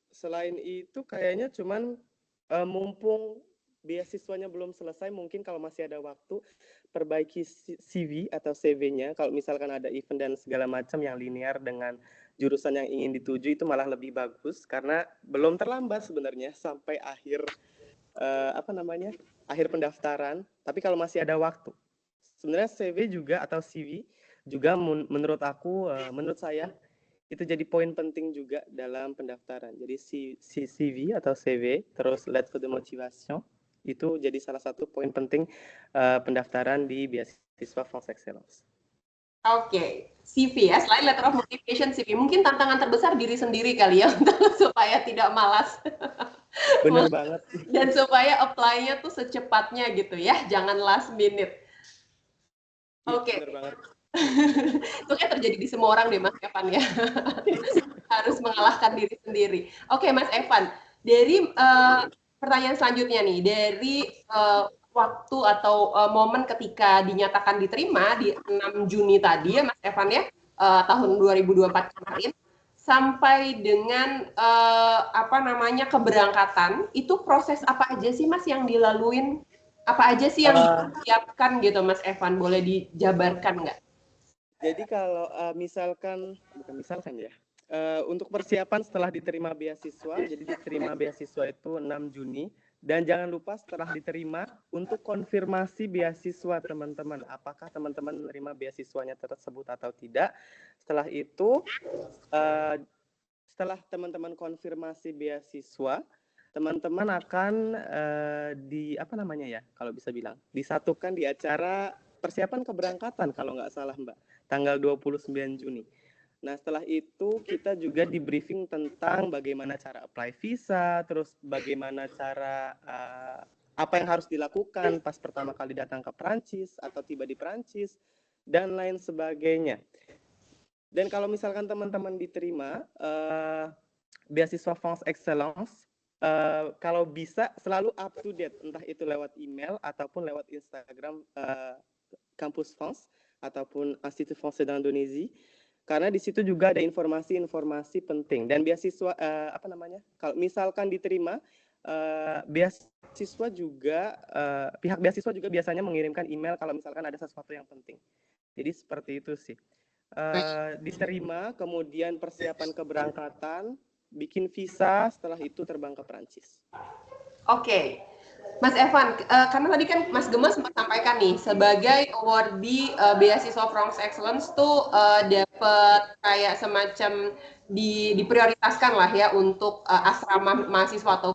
Selain itu kayaknya cuman mumpung beasiswanya belum selesai, mungkin kalau masih ada waktu, perbaiki CV atau CV-nya. Kalau misalkan ada event dan segala macam yang linear dengan jurusan yang ingin dituju, itu malah lebih bagus karena belum terlambat sebenarnya sampai akhir akhir pendaftaran. Tapi kalau masih ada waktu, sebenarnya CV juga atau CV juga menurut saya itu jadi poin penting juga dalam pendaftaran. Jadi CV atau CV terus lettre de motivation itu jadi salah satu poin penting pendaftaran di beasiswa France Excellence. Oke, CV ya, selain letter of motivation, CV. Mungkin tantangan terbesar diri sendiri kali ya, supaya tidak malas. Benar banget. Dan supaya apply-nya tuh secepatnya gitu ya, jangan last minute. Oke. Benar banget. Itu kayak terjadi di semua orang deh Mas Evan ya. Harus mengalahkan diri sendiri. Oke Mas Evan, dari pertanyaan selanjutnya nih, dari waktu atau momen ketika dinyatakan diterima di 6 Juni tadi ya Mas Evan ya, tahun 2024 kemarin, sampai dengan keberangkatan, itu proses apa aja sih Mas yang dilaluin? Apa aja sih yang disiapkan gitu Mas Evan? Boleh dijabarkan nggak? Jadi kalau untuk persiapan setelah diterima beasiswa, jadi diterima beasiswa itu 6 Juni, dan jangan lupa setelah diterima untuk konfirmasi beasiswa teman-teman, apakah teman-teman menerima beasiswanya tersebut atau tidak. Setelah itu, setelah teman-teman konfirmasi beasiswa, teman-teman akan disatukan di acara persiapan keberangkatan kalau nggak salah Mbak, tanggal 29 Juni. Nah setelah itu kita juga di briefing tentang bagaimana cara apply visa, terus bagaimana cara apa yang harus dilakukan pas pertama kali datang ke Perancis atau tiba di Perancis, dan lain sebagainya. Dan kalau misalkan teman-teman diterima beasiswa France Excellence, kalau bisa selalu up to date, entah itu lewat email ataupun lewat Instagram Kampus France ataupun Institut Français d'Indonésie, karena di situ juga ada informasi-informasi penting. Dan beasiswa kalau misalkan diterima, beasiswa juga pihak beasiswa juga biasanya mengirimkan email kalau misalkan ada sesuatu yang penting. Jadi seperti itu sih. Diterima, kemudian persiapan keberangkatan, bikin visa, setelah itu terbang ke Perancis. Oke. Mas Evan, karena tadi kan Mas Gemma sempat sampaikan nih, sebagai awardee beasiswa France Excellence tuh dapat kayak semacam diprioritaskan lah ya untuk asrama mahasiswa atau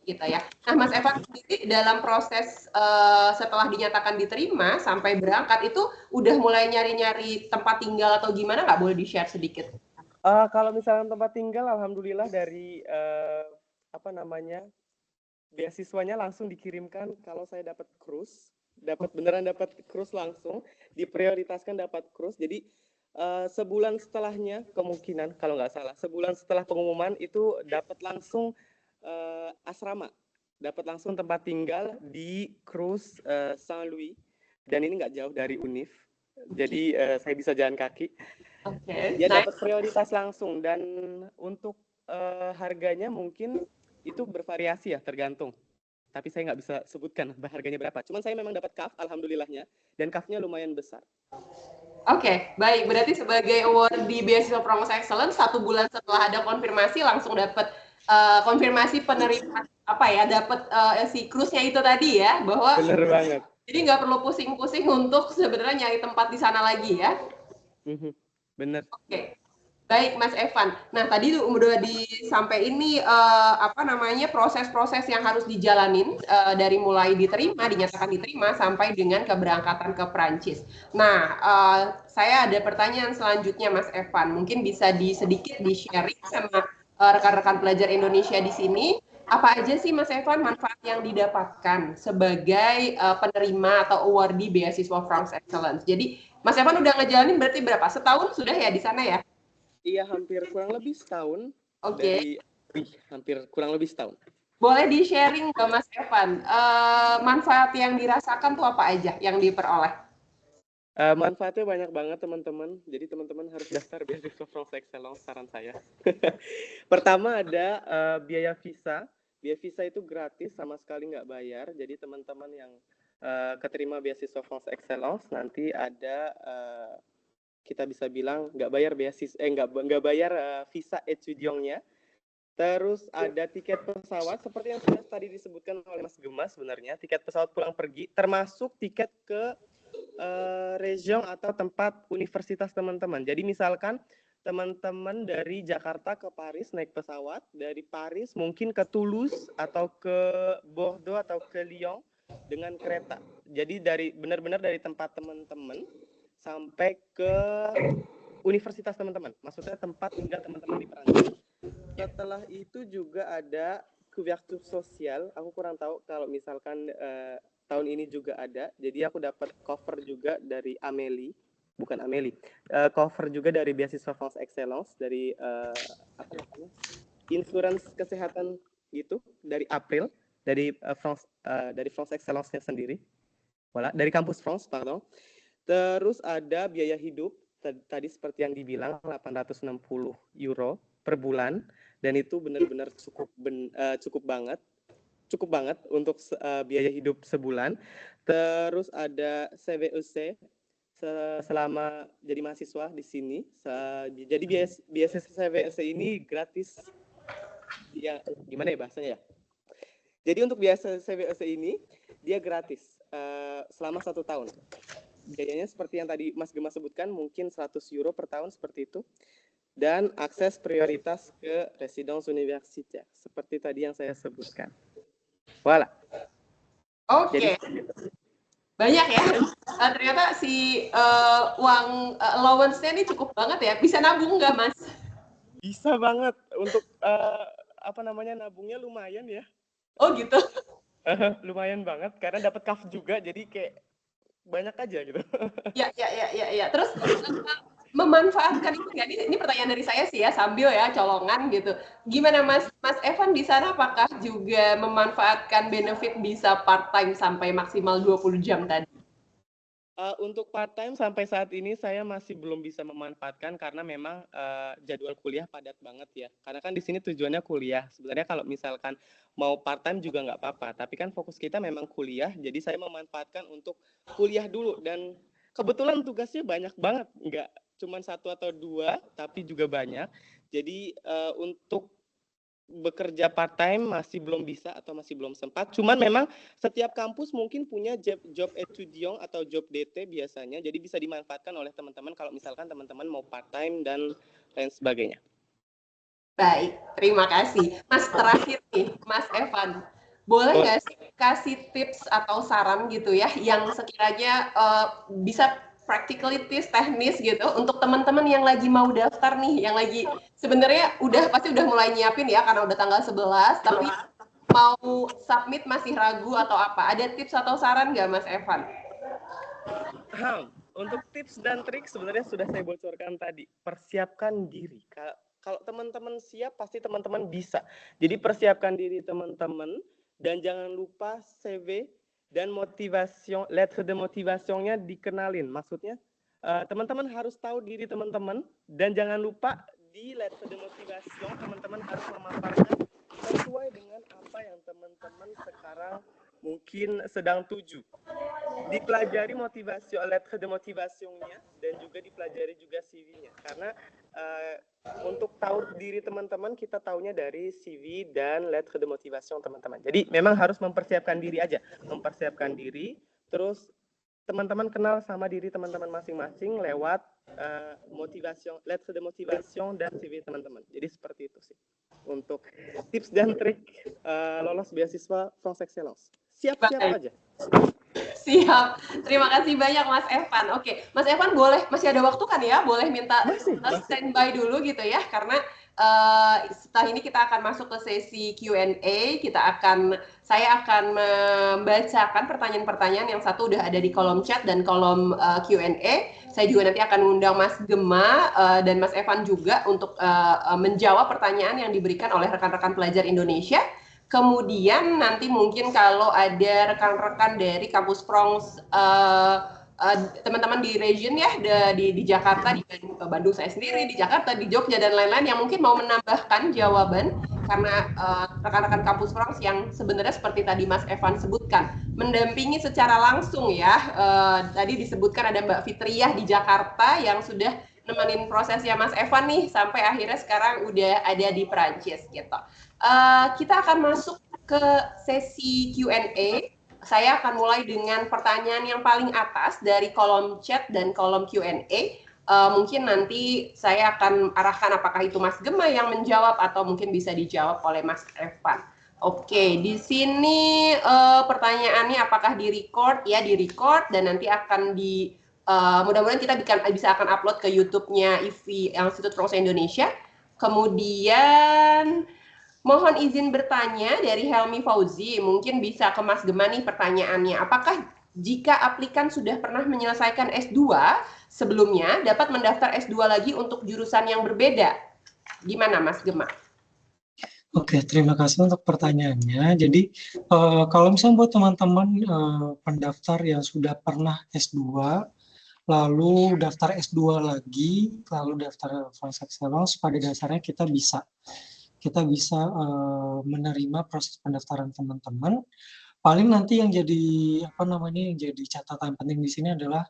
gitu ya. Nah, Mas Evan sendiri dalam proses setelah dinyatakan diterima sampai berangkat itu udah mulai nyari-nyari tempat tinggal atau gimana, nggak, boleh di-share sedikit? Kalau misalnya tempat tinggal, alhamdulillah dari beasiswanya langsung dikirimkan. Kalau saya dapat beneran dapat cruise langsung, diprioritaskan dapat cruise. Jadi sebulan setelahnya kemungkinan, kalau nggak salah, sebulan setelah pengumuman itu dapat langsung asrama, dapat langsung tempat tinggal di cruise Saint Louis, dan ini nggak jauh dari Univ, jadi saya bisa jalan kaki. Dia dapat prioritas langsung, dan untuk harganya mungkin itu bervariasi ya, tergantung. Tapi saya nggak bisa sebutkan harganya berapa. Cuman saya memang dapat CAF, alhamdulillahnya, dan CAF-nya lumayan besar. Oke, baik. Berarti sebagai award di beasiswa France Excellence, 1 bulan setelah ada konfirmasi langsung dapat konfirmasi penerimaan dapat si cruise-nya itu tadi ya, bahwa bener banget. Jadi nggak perlu pusing-pusing untuk sebenarnya nyari tempat di sana lagi ya. Bener. Oke. Baik, Mas Evan. Nah, tadi udah sampai ini proses-proses yang harus dijalanin dari mulai dinyatakan diterima sampai dengan keberangkatan ke Prancis. Nah, saya ada pertanyaan selanjutnya, Mas Evan. Mungkin bisa sedikit di-sharing sama rekan-rekan pelajar Indonesia di sini. Apa aja sih, Mas Evan, manfaat yang didapatkan sebagai penerima atau awardee beasiswa France Excellence? Jadi, Mas Evan udah ngejalanin berarti berapa? Setahun sudah ya di sana ya? Iya, hampir kurang lebih setahun. Oke. Hampir kurang lebih setahun. Boleh di-sharing ke Mas Evan, manfaat yang dirasakan tuh apa aja yang diperoleh? Manfaatnya banyak banget, teman-teman. Jadi teman-teman harus daftar beasiswa France Excellence, saran saya. Pertama ada biaya visa. Biaya visa itu gratis, sama sekali nggak bayar. Jadi teman-teman yang keterima beasiswa France Excellence nanti ada kita bisa bilang nggak bayar nggak bayar visa étudiantnya. Terus ada tiket pesawat seperti yang sudah tadi disebutkan oleh Mas Gemma, sebenarnya tiket pesawat pulang pergi termasuk tiket ke region atau tempat universitas teman-teman. Jadi misalkan teman-teman dari Jakarta ke Paris naik pesawat, dari Paris mungkin ke Toulouse atau ke Bordeaux atau ke Lyon dengan kereta. Jadi benar-benar dari tempat teman-teman sampai ke universitas teman-teman. Maksudnya tempat tinggal teman-teman di Perancis. Setelah itu juga ada couverture sosial. Aku kurang tahu kalau misalkan tahun ini juga ada. Jadi aku dapat cover juga dari cover juga dari beasiswa France Excellence, dari insurance kesehatan gitu, dari April, dari France Excellence-nya sendiri. Dari Kampus France, pardon. Terus ada biaya hidup, tadi seperti yang dibilang 860 euro per bulan, dan itu benar-benar cukup banget untuk biaya hidup sebulan. Terus ada CVEC selama jadi mahasiswa di sini. Jadi biaya CVEC ini gratis. Ya, gimana ya bahasanya ya? Jadi untuk biaya CVEC ini dia gratis selama 1 tahun. Biayanya seperti yang tadi Mas Gemma sebutkan, mungkin 100 euro per tahun seperti itu. Dan akses prioritas ke residence universitaire seperti tadi yang saya sebutkan. Voilà. Oke. Banyak ya. Ternyata si uang allowance-nya ini cukup banget ya. Bisa nabung nggak, Mas? Bisa banget. Untuk nabungnya lumayan ya. Oh gitu. Lumayan banget karena dapat CAF juga, jadi kayak banyak aja gitu. Ya. Terus memanfaatkan itu nggak? Ini pertanyaan dari saya sih ya, sambil ya colongan gitu. Gimana Mas Evan di sana apakah juga memanfaatkan benefit bisa part time sampai maksimal 20 jam tadi? Untuk part time sampai saat ini saya masih belum bisa memanfaatkan karena memang jadwal kuliah padat banget ya. Karena kan di sini tujuannya kuliah. Sebenarnya kalau misalkan mau part time juga nggak apa-apa. Tapi kan fokus kita memang kuliah. Jadi saya memanfaatkan untuk kuliah dulu dan kebetulan tugasnya banyak banget. Nggak cuma satu atau dua, tapi juga banyak. Jadi untuk bekerja part time masih belum bisa atau masih belum sempat. Cuman memang setiap kampus mungkin punya job étudiant atau job DT biasanya. Jadi bisa dimanfaatkan oleh teman-teman kalau misalkan teman-teman mau part time dan lain sebagainya. Baik, terima kasih. Mas terakhir nih, Mas Evan. Boleh nggak sih kasih tips atau saran gitu ya yang sekiranya bisa practically tips teknis gitu untuk teman-teman yang lagi mau daftar nih, yang lagi sebenarnya pasti udah mulai nyiapin ya karena udah tanggal 11, tapi mau submit masih ragu atau apa. Ada tips atau saran nggak Mas Evan? Untuk tips dan trik sebenarnya sudah saya bocorkan tadi. Persiapkan diri. Kalau teman-teman siap, pasti teman-teman bisa. Jadi persiapkan diri teman-teman dan jangan lupa CV dan lettre de motivation-nya dikenalin. Maksudnya teman-teman harus tahu diri teman-teman dan jangan lupa di lettre de motivation teman-teman harus memaparkan sesuai dengan apa yang teman-teman sekarang mungkin sedang tuju. Dipelajari motivasi, lettre de motivation-nya dan juga dipelajari juga CV-nya karena untuk tahu diri teman-teman kita tahunya dari CV dan lettre de motivation teman-teman. Jadi memang harus mempersiapkan diri aja, mempersiapkan diri, terus teman-teman kenal sama diri teman-teman masing-masing lewat motivation, lettre de motivation dan CV teman-teman. Jadi seperti itu sih untuk tips dan trik lolos beasiswa France Excellence. Siap-siap aja. Siap. Terima kasih banyak Mas Evan. Oke, Mas Evan masih ada waktu kan ya? Boleh minta standby dulu gitu ya, karena setelah ini kita akan masuk ke sesi Q&A. Saya akan membacakan pertanyaan-pertanyaan yang satu udah ada di kolom chat dan kolom Q&A. Saya juga nanti akan mengundang Mas Gema dan Mas Evan juga untuk menjawab pertanyaan yang diberikan oleh rekan-rekan pelajar Indonesia. Kemudian nanti mungkin kalau ada rekan-rekan dari kampus Prongs teman-teman di region ya di Jakarta, di Bandung saya sendiri, di Jakarta, di Jogja dan lain-lain yang mungkin mau menambahkan jawaban karena rekan-rekan kampus Prongs yang sebenarnya seperti tadi Mas Evan sebutkan mendampingi secara langsung ya. Tadi disebutkan ada Mbak Fitriah di Jakarta yang sudah nemenin prosesnya Mas Evan nih sampai akhirnya sekarang udah ada di Perancis gitu. Kita akan masuk ke sesi Q&A. Saya akan mulai dengan pertanyaan yang paling atas dari kolom chat dan kolom Q&A. Mungkin nanti saya akan arahkan apakah itu Mas Gema yang menjawab atau mungkin bisa dijawab oleh Mas Evan. Oke, di sini pertanyaannya apakah di-record? Ya, di-record dan nanti akan mudah-mudahan kita bisa akan upload ke YouTube-nya IFI Institut Frans Indonesia. Kemudian mohon izin bertanya dari Helmi Fauzi, mungkin bisa ke Mas Gema nih pertanyaannya. Apakah jika aplikan sudah pernah menyelesaikan S2 sebelumnya, dapat mendaftar S2 lagi untuk jurusan yang berbeda? Gimana Mas Gema? Oke, terima kasih untuk pertanyaannya. Jadi, kalau misalnya buat teman-teman pendaftar yang sudah pernah S2, lalu daftar S2 lagi, lalu daftar France Excellence, pada dasarnya kita bisa menerima proses pendaftaran teman-teman. Paling nanti yang jadi catatan penting di sini adalah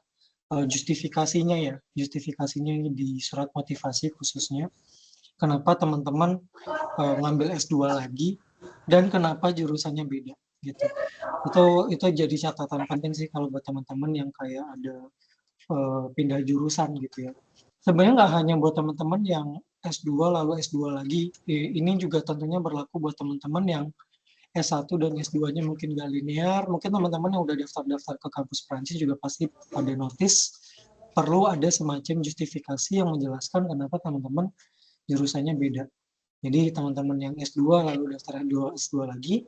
justifikasinya ya, di surat motivasi khususnya. Kenapa teman-teman ngambil S2 lagi dan kenapa jurusannya beda gitu. Itu jadi catatan penting sih kalau buat teman-teman yang kayak ada pindah jurusan gitu ya. Sebenarnya nggak hanya buat teman-teman yang S2 lalu S2 lagi, ini juga tentunya berlaku buat teman-teman yang S1 dan S2-nya mungkin nggak linear. Mungkin teman-teman yang udah daftar-daftar ke kampus Prancis juga pasti pada notice perlu ada semacam justifikasi yang menjelaskan kenapa teman-teman jurusannya beda. Jadi teman-teman yang S2 lalu daftar S2 lagi,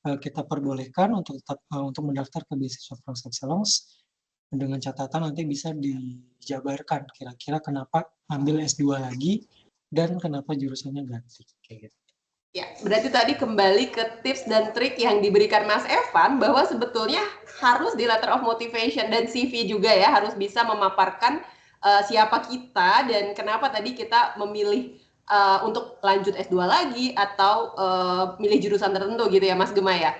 kita perbolehkan untuk tetap untuk mendaftar ke beasiswa France Excellence dengan catatan nanti bisa dijabarkan kira-kira kenapa ambil S2 lagi dan kenapa jurusannya ganti kayak gitu. Ya, berarti tadi kembali ke tips dan trik yang diberikan Mas Evan bahwa sebetulnya harus di letter of motivation dan CV juga ya, harus bisa memaparkan siapa kita dan kenapa tadi kita memilih untuk lanjut S2 lagi atau milih jurusan tertentu gitu ya Mas Gema ya.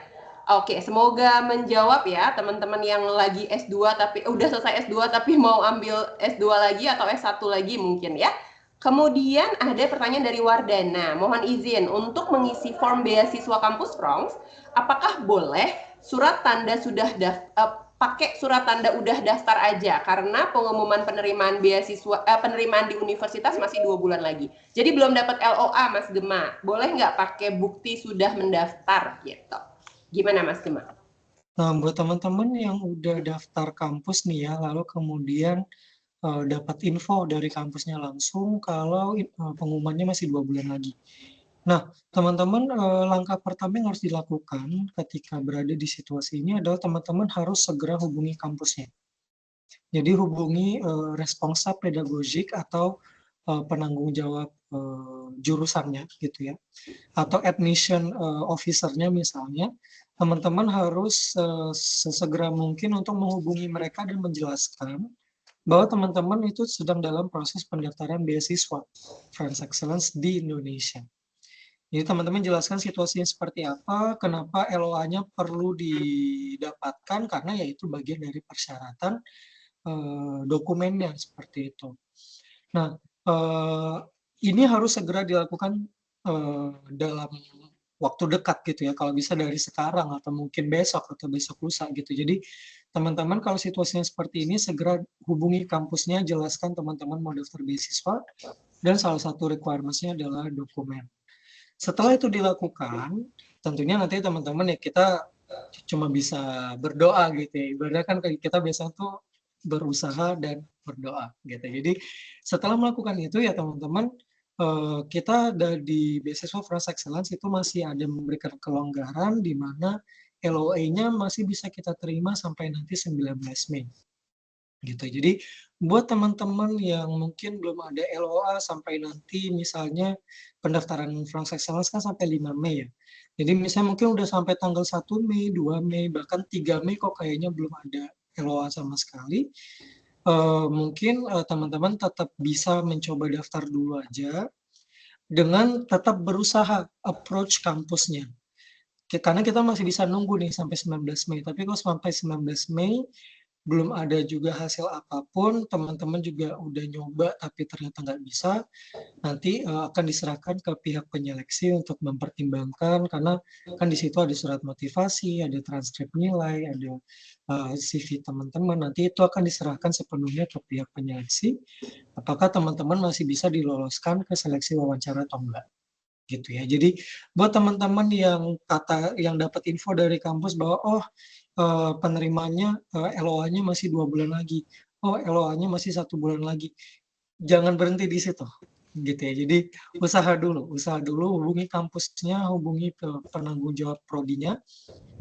Oke, semoga menjawab ya teman-teman yang lagi S2 tapi udah selesai S2 tapi mau ambil S2 lagi atau S1 lagi mungkin ya. Kemudian ada pertanyaan dari Wardana, mohon izin untuk mengisi form beasiswa kampus France, apakah boleh surat tanda pakai surat tanda udah daftar aja karena pengumuman penerimaan beasiswa penerimaan di universitas masih 2 bulan lagi. Jadi belum dapat LOA Mas Gema, boleh nggak pakai bukti sudah mendaftar gitu? Gimana Mas Gema? Nah, buat teman-teman yang udah daftar kampus nih ya, lalu kemudian dapat info dari kampusnya langsung kalau pengumumannya masih 2 bulan lagi. Nah, teman-teman, langkah pertama yang harus dilakukan ketika berada di situasi ini adalah teman-teman harus segera hubungi kampusnya. Jadi hubungi responsa pedagogik atau penanggung jawab jurusannya gitu ya, atau admission officer-nya misalnya, teman-teman harus sesegera mungkin untuk menghubungi mereka dan menjelaskan bahwa teman-teman itu sedang dalam proses pendaftaran beasiswa France Excellence di Indonesia. Jadi teman-teman jelaskan situasinya seperti apa, kenapa LOA-nya perlu didapatkan, karena yaitu bagian dari persyaratan dokumennya seperti itu. Nah, ini harus segera dilakukan dalam waktu dekat gitu ya, kalau bisa dari sekarang atau mungkin besok atau besok lusa gitu. Jadi teman-teman kalau situasinya seperti ini segera hubungi kampusnya, jelaskan teman-teman mau daftar beasiswa dan salah satu requirements-nya adalah dokumen. Setelah itu dilakukan, tentunya nanti teman-teman ya kita cuma bisa berdoa gitu ya. Ibaratnya kan kita biasanya tuh berusaha dan berdoa gitu. Jadi setelah melakukan itu ya teman-teman, kita di beasiswa France Excellence itu masih ada memberikan kelonggaran di mana LOA-nya masih bisa kita terima sampai nanti 19 Mei. Gitu. Jadi buat teman-teman yang mungkin belum ada LOA sampai nanti misalnya pendaftaran France Excellence kan sampai 5 Mei ya. Jadi misalnya mungkin udah sampai tanggal 1 Mei, 2 Mei, bahkan 3 Mei kok kayaknya belum ada LOA sama sekali. Mungkin teman-teman tetap bisa mencoba daftar dulu aja dengan tetap berusaha approach kampusnya. Karena kita masih bisa nunggu nih sampai 19 Mei. Tapi kalau sampai 19 Mei belum ada juga hasil apapun, teman-teman juga udah nyoba tapi ternyata nggak bisa, nanti akan diserahkan ke pihak penyeleksi untuk mempertimbangkan, karena kan di situ ada surat motivasi, ada transkrip nilai, ada CV teman-teman, nanti itu akan diserahkan sepenuhnya ke pihak penyeleksi, apakah teman-teman masih bisa diloloskan ke seleksi wawancara atau enggak. Gitu ya. Jadi buat teman-teman yang dapat info dari kampus bahwa penerimaannya LOA-nya masih 2 bulan lagi. Oh, LOA-nya masih 1 bulan lagi. Jangan berhenti di situ. Gitu ya. Jadi usaha dulu, hubungi kampusnya, hubungi penanggung jawab prodinya,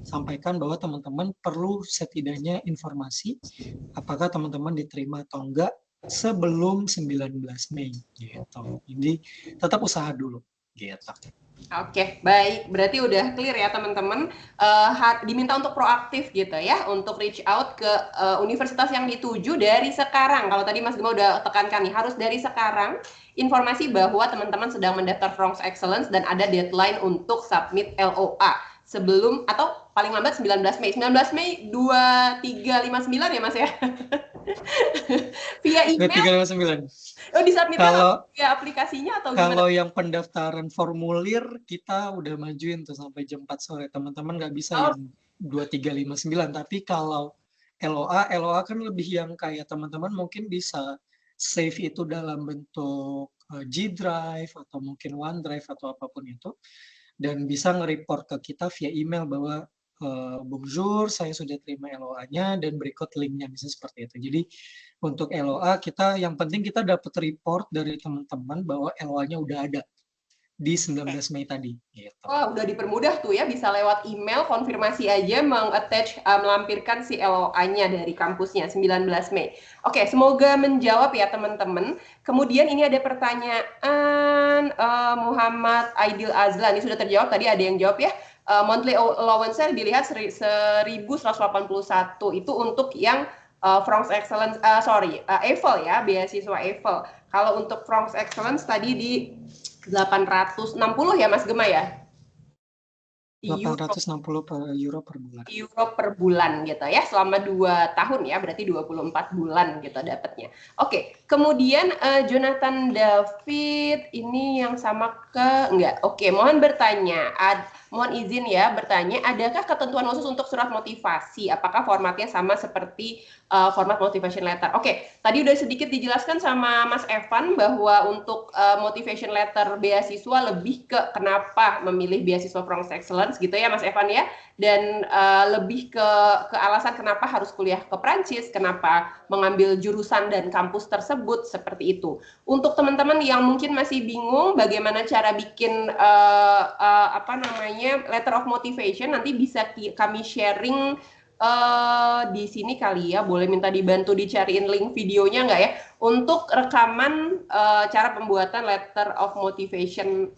sampaikan bahwa teman-teman perlu setidaknya informasi apakah teman-teman diterima atau enggak sebelum 19 Mei gitu. Jadi tetap usaha dulu gitu. Oke, baik. Berarti udah clear ya teman-teman. Diminta untuk proaktif gitu ya, untuk reach out ke universitas yang dituju dari sekarang. Kalau tadi Mas Gema udah tekankan nih, harus dari sekarang informasi bahwa teman-teman sedang mendaftar France Excellence dan ada deadline untuk submit LOA sebelum atau paling lambat 19 Mei. 19 Mei 2359 ya Mas ya? Via email? 2359. Oh, disubmitkan Kalau via aplikasinya atau gimana? Kalau yang pendaftaran formulir kita udah majuin tuh sampai jam 4 sore. Teman-teman nggak bisa yang 2359. Tapi kalau LOA kan lebih yang kayak teman-teman mungkin bisa save itu dalam bentuk G Drive atau mungkin OneDrive atau apapun itu. Dan bisa nge-report ke kita via email bahwa bonjour, saya sudah terima LOA-nya dan berikut link-nya, misalnya seperti itu. Jadi untuk LOA yang penting kita dapat report dari teman-teman bahwa LOA-nya udah ada. di 19 Mei tadi. Gitu. Oh, udah dipermudah tuh ya, bisa lewat email konfirmasi aja melampirkan si LOA-nya dari kampusnya 19 Mei. Oke, semoga menjawab ya teman-teman. Kemudian ini ada pertanyaan Muhammad Aidil Azlan, ini sudah terjawab tadi, ada yang jawab ya. Monthly allowance dilihat 1181 itu untuk yang France Excellence, EIFL ya, beasiswa EIFL. Kalau untuk France Excellence tadi di 860 ya Mas Gema ya? 860 euro per bulan. Euro per bulan gitu ya, selama 2 tahun ya, berarti 24 bulan gitu dapatnya. Oke, kemudian Jonathan David, ini yang sama ke, enggak, oke, mohon bertanya, mohon izin ya bertanya, adakah ketentuan khusus untuk surat motivasi? Apakah formatnya sama seperti format motivation letter? Oke, tadi udah sedikit dijelaskan sama Mas Evan bahwa untuk motivation letter beasiswa lebih ke kenapa memilih beasiswa France Excellence gitu ya Mas Evan ya, dan lebih ke alasan kenapa harus kuliah ke Prancis, kenapa mengambil jurusan dan kampus tersebut seperti itu. Untuk teman-teman yang mungkin masih bingung bagaimana cara bikin letter of motivation, nanti bisa kami sharing di sini kali ya, boleh minta dibantu dicariin link videonya nggak ya, untuk rekaman cara pembuatan letter of motivation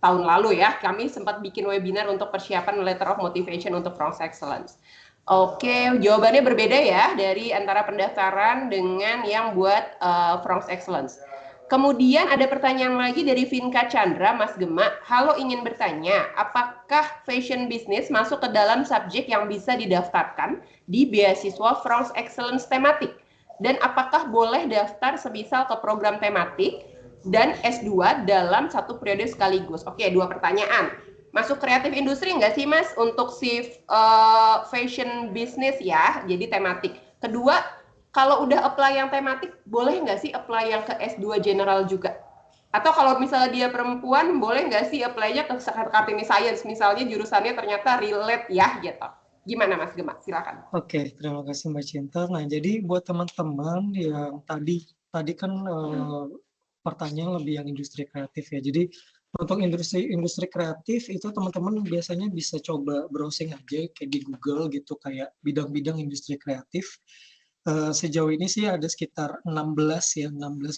tahun lalu ya. Kami sempat bikin webinar untuk persiapan letter of motivation untuk France Excellence. Oke, jawabannya berbeda ya dari antara pendaftaran dengan yang buat France Excellence. Kemudian ada pertanyaan lagi dari Vinka Chandra, Mas Gema. Halo, ingin bertanya, apakah fashion business masuk ke dalam subjek yang bisa didaftarkan di beasiswa France Excellence tematik? Dan apakah boleh daftar semisal ke program tematik dan S2 dalam satu periode sekaligus? Oke, 2 pertanyaan. Masuk kreatif industri nggak sih Mas untuk si fashion business ya, jadi tematik. Kedua, kalau udah apply yang tematik, boleh nggak sih apply yang ke S2 general juga? Atau kalau misalnya dia perempuan, boleh nggak sih apply-nya ke Kartini Science, misalnya jurusannya ternyata relate ya gitu. Gimana Mas Gema? Silakan. Oke, terima kasih Mbak Cinta. Nah, jadi buat teman-teman yang tadi kan pertanyaan lebih yang industri kreatif ya. Jadi untuk industri kreatif itu teman-teman biasanya bisa coba browsing aja kayak di Google gitu, kayak bidang-bidang industri kreatif. Sejauh ini sih ada sekitar 16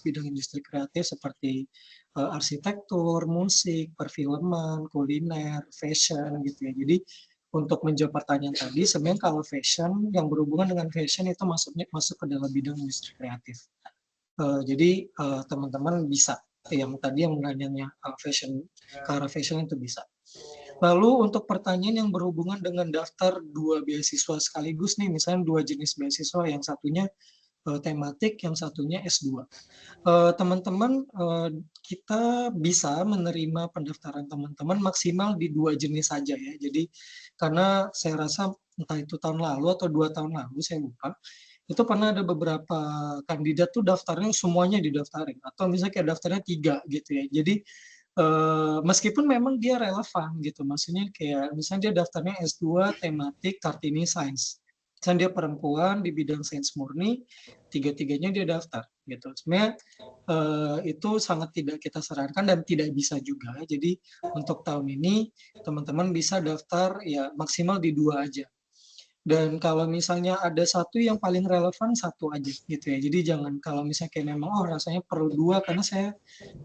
bidang industri kreatif seperti arsitektur, musik, perfilman, kuliner, fashion gitu ya. Jadi untuk menjawab pertanyaan tadi, sebenarnya kalau fashion yang berhubungan dengan fashion itu masuk ke dalam bidang industri kreatif. Jadi teman-teman bisa yang menanyanya fashion, ke arah fashion itu bisa. Lalu untuk pertanyaan yang berhubungan dengan daftar 2 beasiswa sekaligus nih, misalnya 2 jenis beasiswa, yang satunya tematik, yang satunya S2. Teman-teman, kita bisa menerima pendaftaran teman-teman maksimal di 2 jenis saja ya. Jadi karena saya rasa entah itu tahun lalu atau 2 tahun lalu, saya lupa, itu pernah ada beberapa kandidat tuh daftarnya semuanya didaftarin, atau misalnya kayak daftarnya 3 gitu ya. Jadi meskipun memang dia relevan gitu, maksudnya kayak misalnya dia daftarnya S2 tematik Kartini Sains, misalnya dia perempuan di bidang sains murni, 3-tiganya dia daftar gitu. Sebenarnya itu sangat tidak kita sarankan dan tidak bisa juga. Jadi untuk tahun ini teman-teman bisa daftar ya maksimal di 2 aja. Dan kalau misalnya ada satu yang paling relevan, satu aja gitu ya. Jadi jangan kalau misalnya kayak memang rasanya perlu 2 karena saya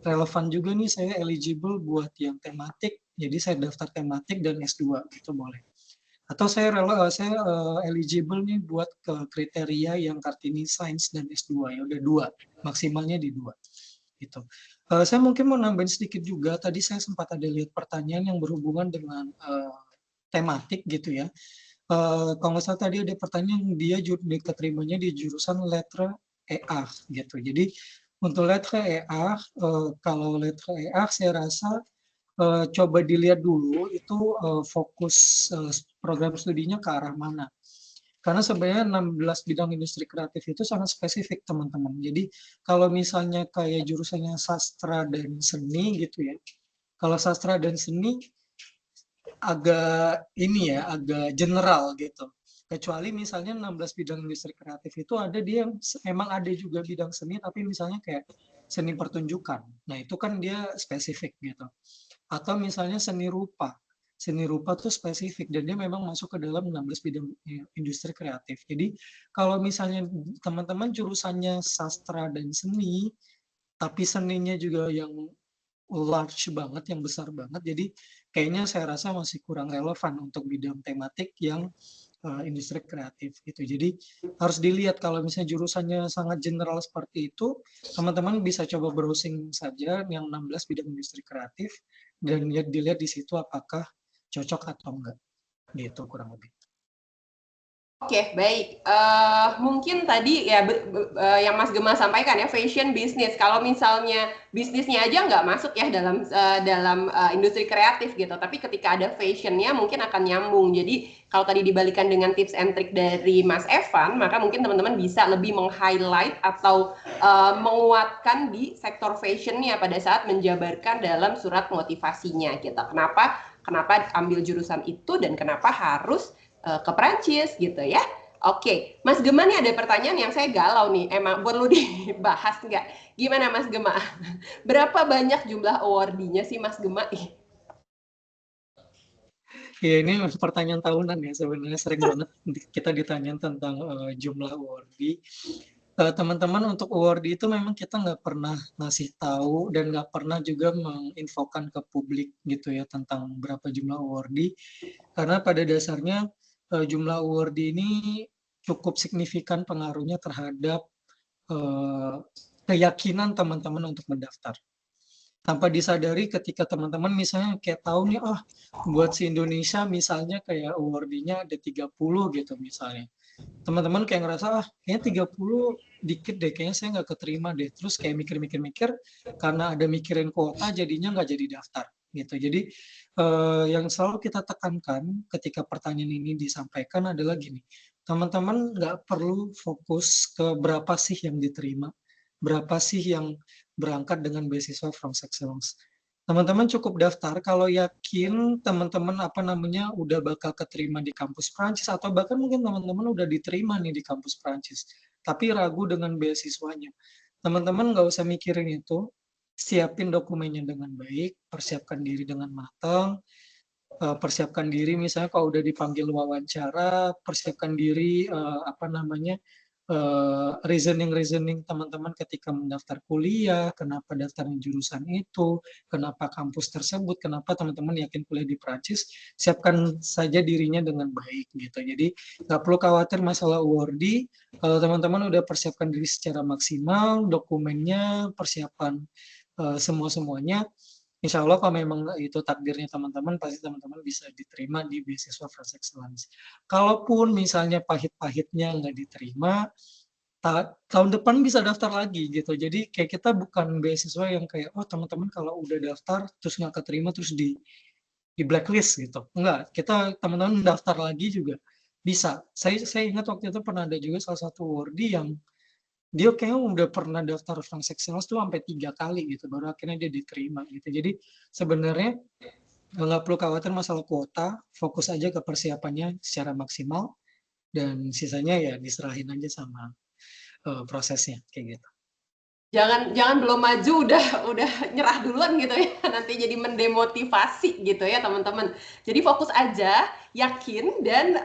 relevan juga nih, saya eligible buat yang tematik, jadi saya daftar tematik dan S2 gitu boleh. Atau saya eligible nih buat ke kriteria yang Kartini Sains dan S2 ya udah 2, maksimalnya di 2 gitu. Saya mungkin mau nambahin sedikit juga, tadi saya sempat ada lihat pertanyaan yang berhubungan dengan tematik gitu ya. Kalau nggak salah tadi ada pertanyaan dia keterimanya di jurusan lettre EA gitu. Jadi untuk lettre EA, kalau lettre EA saya rasa coba dilihat dulu itu fokus program studinya ke arah mana. Karena sebenarnya 16 bidang industri kreatif itu sangat spesifik teman-teman. Jadi kalau misalnya kayak jurusannya sastra dan seni gitu ya. Kalau sastra dan seni agak agak general gitu. Kecuali misalnya 16 bidang industri kreatif itu ada dia yang emang ada juga bidang seni, tapi misalnya kayak seni pertunjukan. Nah, itu kan dia spesifik gitu. Atau misalnya seni rupa. Seni rupa tuh spesifik dan dia memang masuk ke dalam 16 bidang industri kreatif. Jadi kalau misalnya teman-teman jurusannya sastra dan seni, tapi seninya juga yang large banget, yang besar banget, jadi kayaknya saya rasa masih kurang relevan untuk bidang tematik yang industri kreatif gitu. Jadi harus dilihat kalau misalnya jurusannya sangat general seperti itu, teman-teman bisa coba browsing saja yang 16 bidang industri kreatif dan dilihat di situ apakah cocok atau enggak gitu kurang lebih. Oke, baik. Mungkin tadi ya yang Mas Gema sampaikan ya, fashion bisnis. Kalau misalnya bisnisnya aja nggak masuk ya dalam industri kreatif gitu, tapi ketika ada fashionnya mungkin akan nyambung. Jadi kalau tadi dibalikan dengan tips and trick dari Mas Evan, maka mungkin teman-teman bisa lebih meng-highlight atau menguatkan di sektor fashionnya pada saat menjabarkan dalam surat motivasinya gitu. Kenapa ambil jurusan itu dan kenapa harus ke Prancis gitu ya. Oke, Mas Gema nih ada pertanyaan yang saya galau nih, emang perlu dibahas nggak? Gimana Mas Gema? Berapa banyak jumlah awardee-nya sih Mas Gema? Ya ini pertanyaan tahunan ya, sebenarnya sering banget kita ditanyain tentang jumlah awardee. Teman-teman, untuk awardee itu memang kita nggak pernah ngasih tahu dan nggak pernah juga menginfokan ke publik gitu ya tentang berapa jumlah awardee, karena pada dasarnya jumlah awardee ini cukup signifikan pengaruhnya terhadap keyakinan teman-teman untuk mendaftar. Tanpa disadari ketika teman-teman misalnya kayak tahu nih, buat si Indonesia misalnya kayak awardee-nya ada 30 gitu misalnya. Teman-teman kayak ngerasa, kayaknya 30 dikit deh, kayaknya saya nggak keterima deh. Terus kayak mikir-mikir, karena ada mikirin kuota jadinya nggak jadi daftar gitu. Jadi yang selalu kita tekankan ketika pertanyaan ini disampaikan adalah gini, teman-teman nggak perlu fokus ke berapa sih yang diterima, berapa sih yang berangkat dengan beasiswa France Excellence. Teman-teman cukup daftar kalau yakin teman-teman udah bakal keterima di kampus Prancis, atau bahkan mungkin teman-teman udah diterima nih di kampus Prancis, tapi ragu dengan beasiswanya. Teman-teman nggak usah mikirin itu, siapin dokumennya dengan baik, persiapkan diri dengan matang, persiapkan diri misalnya kalau udah dipanggil wawancara, persiapkan diri reasoning teman-teman ketika mendaftar kuliah, kenapa daftarnya jurusan itu, kenapa kampus tersebut, kenapa teman-teman yakin kuliah di Prancis, siapkan saja dirinya dengan baik gitu. Jadi nggak perlu khawatir masalah awardee, kalau teman-teman udah persiapkan diri secara maksimal, dokumennya, persiapan semua-semuanya, Insya Allah kalau memang itu takdirnya teman-teman, pasti teman-teman bisa diterima di beasiswa France Excellence. Kalaupun misalnya pahit-pahitnya nggak diterima, tahun depan bisa daftar lagi gitu. Jadi kayak kita bukan beasiswa yang kayak, teman-teman kalau udah daftar terus nggak keterima terus di blacklist gitu. Enggak, kita teman-teman daftar lagi juga bisa. Saya ingat waktu itu pernah ada juga salah satu awardee yang dia kayaknya udah pernah daftar France Excellence tuh sampai 3 kali gitu, baru akhirnya dia diterima gitu. Jadi sebenarnya nggak perlu khawatir masalah kuota, fokus aja ke persiapannya secara maksimal, dan sisanya ya diserahin aja sama prosesnya kayak gitu. Jangan belum maju udah nyerah duluan gitu ya, nanti jadi mendemotivasi gitu ya teman-teman. Jadi fokus aja, yakin, dan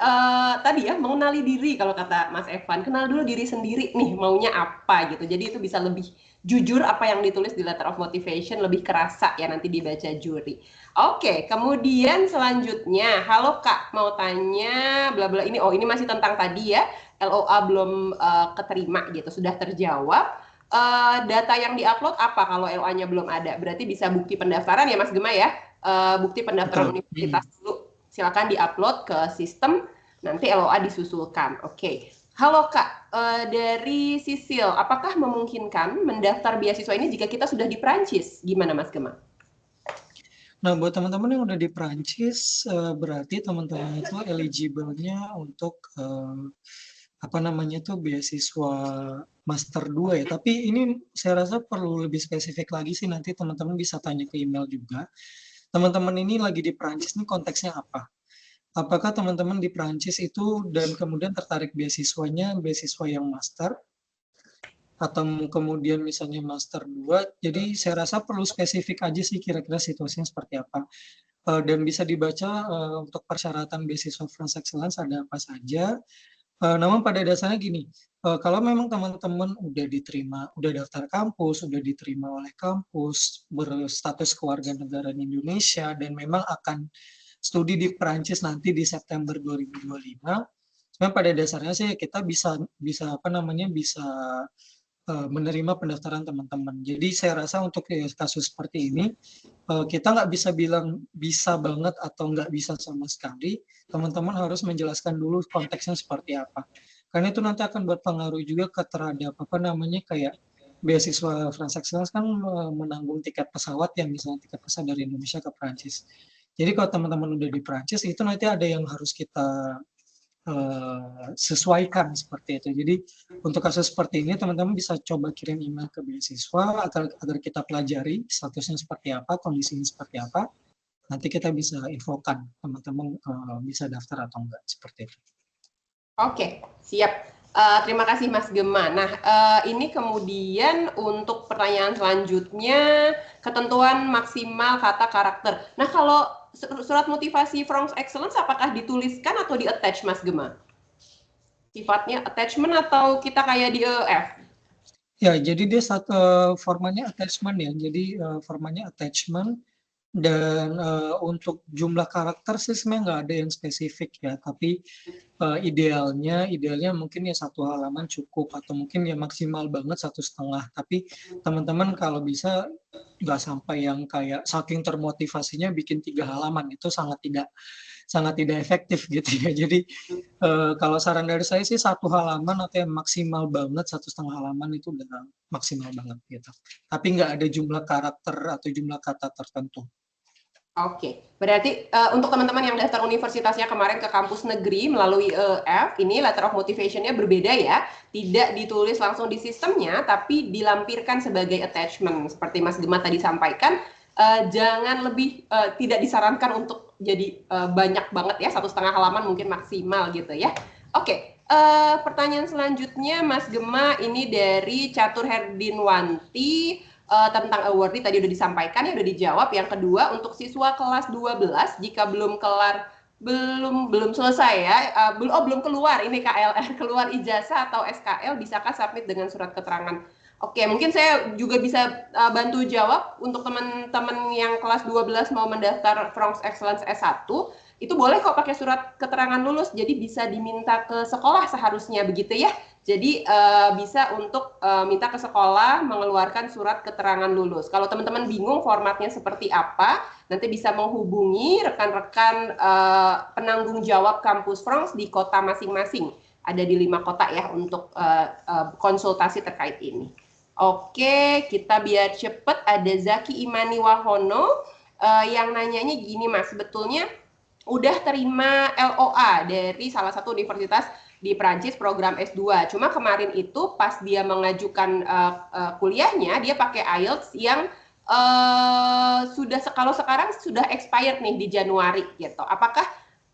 tadi ya mengenali diri, kalau kata Mas Evan, kenal dulu diri sendiri nih maunya apa gitu. Jadi itu bisa lebih jujur apa yang ditulis di letter of motivation, lebih kerasa ya nanti dibaca juri. Oke, kemudian selanjutnya, halo Kak, mau tanya bla bla ini. Oh, ini masih tentang tadi ya, LOA belum keterima gitu, sudah terjawab. Data yang diupload apa kalau LOA-nya belum ada? Berarti bisa bukti pendaftaran ya Mas Gema ya? Bukti pendaftaran universitas dulu. Silakan diupload ke sistem, nanti LOA disusulkan. Oke. Halo Kak, dari Sisil, apakah memungkinkan mendaftar beasiswa ini jika kita sudah di Prancis? Gimana Mas Gema? Nah, buat teman-teman yang udah di Prancis, berarti teman-teman itu eligible-nya untuk beasiswa Master 2 ya. Tapi ini saya rasa perlu lebih spesifik lagi sih, nanti teman-teman bisa tanya ke email juga. Teman-teman ini lagi di Prancis nih konteksnya apa? Apakah teman-teman di Prancis itu dan kemudian tertarik beasiswanya beasiswa yang master, atau kemudian misalnya master 2. Jadi saya rasa perlu spesifik aja sih kira-kira situasinya seperti apa. Dan bisa dibaca untuk persyaratan beasiswa France Excellence ada apa saja. Namun pada dasarnya gini, kalau memang teman-teman udah diterima, udah daftar kampus, udah diterima oleh kampus, berstatus kewarganegaraan Indonesia, dan memang akan studi di Perancis nanti di September 2025, sebenarnya pada dasarnya sih kita bisa menerima pendaftaran teman-teman. Jadi saya rasa untuk kasus seperti ini, kita nggak bisa bilang bisa banget atau nggak bisa sama sekali. Teman-teman harus menjelaskan dulu konteksnya seperti apa. Karena itu nanti akan berpengaruh juga ke terhadap kayak beasiswa France Excellence kan menanggung tiket pesawat yang misalnya tiket pesawat dari Indonesia ke Perancis. Jadi kalau teman-teman udah di Perancis itu nanti ada yang harus kita sesuaikan seperti itu. Jadi untuk kasus seperti ini teman-teman bisa coba kirim email ke beasiswa agar kita pelajari statusnya seperti apa, kondisinya seperti apa. Nanti kita bisa infokan teman-teman bisa daftar atau enggak seperti itu. Oke, siap. Terima kasih Mas Gema. Nah, ini kemudian untuk pertanyaan selanjutnya, ketentuan maksimal kata karakter. Nah, kalau surat motivasi France Excellence apakah dituliskan atau di-attach Mas Gema? Sifatnya attachment atau kita kayak di EF? Ya, jadi dia formatnya attachment ya. Jadi formatnya attachment. Dan untuk jumlah karakter sih sebenarnya nggak ada yang spesifik ya, tapi idealnya mungkin ya 1 halaman cukup atau mungkin ya maksimal banget 1,5. Tapi teman-teman kalau bisa nggak sampai yang kayak saking termotivasinya bikin 3 halaman, itu sangat tidak efektif gitu ya. Jadi kalau saran dari saya sih 1 halaman atau yang maksimal banget 1,5 halaman itu udah maksimal banget gitu. Tapi nggak ada jumlah karakter atau jumlah kata tertentu. Oke, berarti untuk teman-teman yang daftar universitasnya kemarin ke kampus negeri melalui EF, ini letter of motivation-nya berbeda ya, tidak ditulis langsung di sistemnya, tapi dilampirkan sebagai attachment. Seperti Mas Gema tadi sampaikan, jangan lebih, tidak disarankan untuk jadi banyak banget ya, 1,5 halaman mungkin maksimal gitu ya. Oke, pertanyaan selanjutnya Mas Gema ini dari Catur Herdinwanti, tentang awardee tadi udah disampaikan ya, udah dijawab. Yang kedua, untuk siswa kelas 12 jika belum selesai ya, belum keluar ini KLR, keluar ijazah atau SKL, bisakah submit dengan surat keterangan? Oke, mungkin saya juga bisa bantu jawab untuk teman-teman yang kelas 12 mau mendaftar France Excellence S1, itu boleh kok pakai surat keterangan lulus, jadi bisa diminta ke sekolah seharusnya begitu ya. Jadi bisa untuk minta ke sekolah mengeluarkan surat keterangan lulus. Kalau teman-teman bingung formatnya seperti apa, nanti bisa menghubungi rekan-rekan penanggung jawab kampus France di kota masing-masing. Ada di 5 kota ya untuk konsultasi terkait ini. Oke, kita biar cepet. Ada Zaki Imani Wahono yang nanyanya gini Mas, sebetulnya udah terima LOA dari salah satu universitas di Prancis program S2. Cuma kemarin itu pas dia mengajukan kuliahnya, dia pakai IELTS yang kalau sekarang sudah expired nih di Januari gitu. Apakah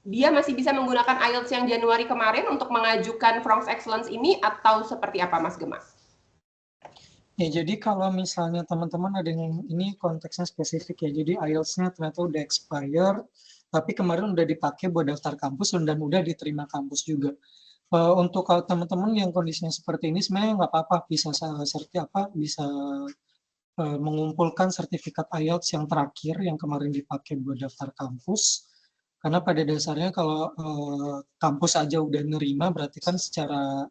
dia masih bisa menggunakan IELTS yang Januari kemarin untuk mengajukan France Excellence ini atau seperti apa Mas Gema? Ya, jadi kalau misalnya teman-teman ada yang ini konteksnya spesifik ya, jadi IELTS-nya ternyata udah expired, tapi kemarin udah dipakai buat daftar kampus dan udah diterima kampus juga. Untuk kalau teman-teman yang kondisinya seperti ini sebenarnya nggak apa-apa, bisa mengumpulkan sertifikat IELTS yang terakhir yang kemarin dipakai buat daftar kampus. Karena pada dasarnya kalau kampus aja udah nerima, berarti kan secara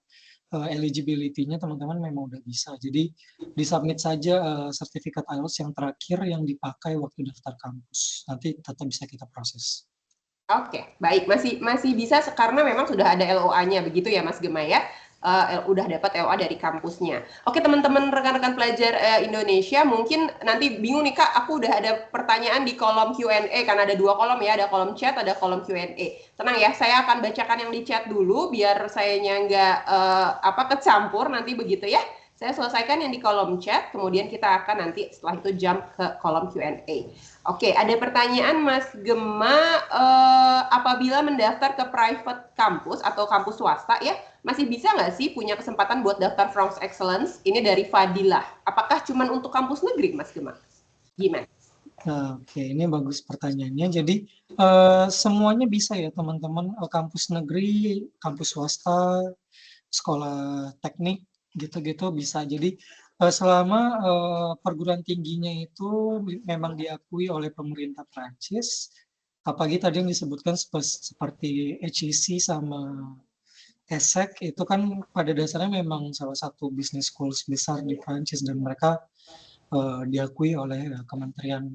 eligibility-nya teman-teman memang udah bisa. Jadi disubmit saja sertifikat IELTS yang terakhir yang dipakai waktu daftar kampus. Nanti tetap bisa kita proses. Oke, baik. Masih bisa karena memang sudah ada LOA-nya begitu ya Mas Gema ya. Udah dapat LOA dari kampusnya. Oke, teman-teman rekan-rekan pelajar Indonesia, mungkin nanti bingung nih Kak, aku udah ada pertanyaan di kolom Q&A karena ada 2 kolom ya, ada kolom chat, ada kolom Q&A. Tenang ya, saya akan bacakan yang di chat dulu biar sayanya nggak kecampur nanti begitu ya. Saya selesaikan yang di kolom chat, kemudian kita akan nanti setelah itu jump ke kolom Q&A. Oke, ada pertanyaan Mas Gema, apabila mendaftar ke private kampus atau kampus swasta ya, masih bisa nggak sih punya kesempatan buat daftar France Excellence? Ini dari Fadilah. Apakah cuma untuk kampus negeri, Mas Gema? Gimana? Nah, oke, ini bagus pertanyaannya. Jadi semuanya bisa ya teman-teman, kampus negeri, kampus swasta, sekolah teknik, gitu-gitu bisa. Jadi selama perguruan tingginya itu memang diakui oleh pemerintah Prancis, apalagi tadi yang disebutkan seperti HEC sama ESSEC itu kan pada dasarnya memang salah satu business schools besar di Prancis dan mereka diakui oleh Kementerian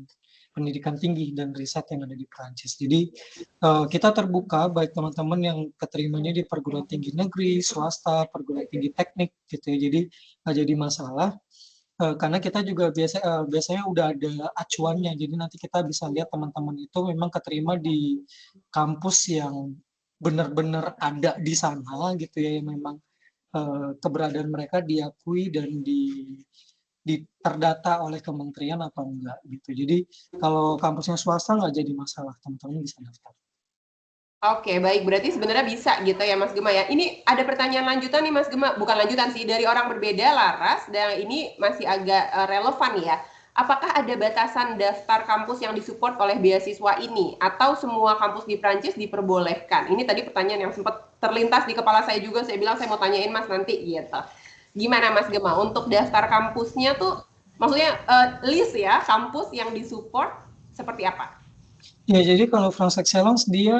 Pendidikan Tinggi dan Riset yang ada di Prancis. Jadi kita terbuka baik teman-teman yang keterimanya di perguruan tinggi negeri, swasta, perguruan tinggi teknik gitu ya. Jadi nggak jadi masalah karena kita juga biasanya udah ada acuannya. Jadi nanti kita bisa lihat teman-teman itu memang keterima di kampus yang benar-benar ada di sana gitu ya, yang memang keberadaan mereka diakui dan terdata oleh kementerian atau enggak gitu. Jadi kalau kampusnya swasta nggak jadi masalah, teman-teman bisa daftar. Oke, baik. Berarti sebenarnya bisa gitu ya, Mas Gema ya. Ini ada pertanyaan lanjutan nih, Mas Gema. Bukan lanjutan sih, dari orang berbeda, Laras. Dan ini masih agak relevan ya. Apakah ada batasan daftar kampus yang disupport oleh beasiswa ini? Atau semua kampus di Prancis diperbolehkan? Ini tadi pertanyaan yang sempat terlintas di kepala saya juga. Saya bilang saya mau tanyain Mas nanti gitu. Gimana Mas Gema? Untuk daftar kampusnya tuh, maksudnya list ya, kampus yang disupport seperti apa? Ya, jadi kalau France Excellence dia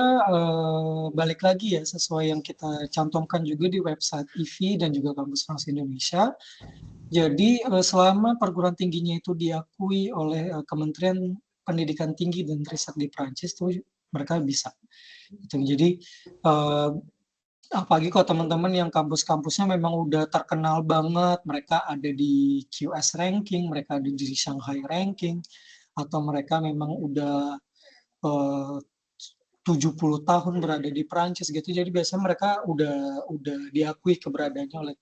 balik lagi ya sesuai yang kita cantumkan juga di website IFI dan juga Kampus France Indonesia. Jadi selama perguruan tingginya itu diakui oleh Kementerian Pendidikan Tinggi dan Riset di Prancis tuh mereka bisa. Jadi apalagi kalau teman-teman yang kampus-kampusnya memang udah terkenal banget, mereka ada di QS ranking, mereka ada di Shanghai ranking, atau mereka memang udah 70 tahun berada di Prancis gitu. Jadi biasanya mereka udah diakui keberadaannya oleh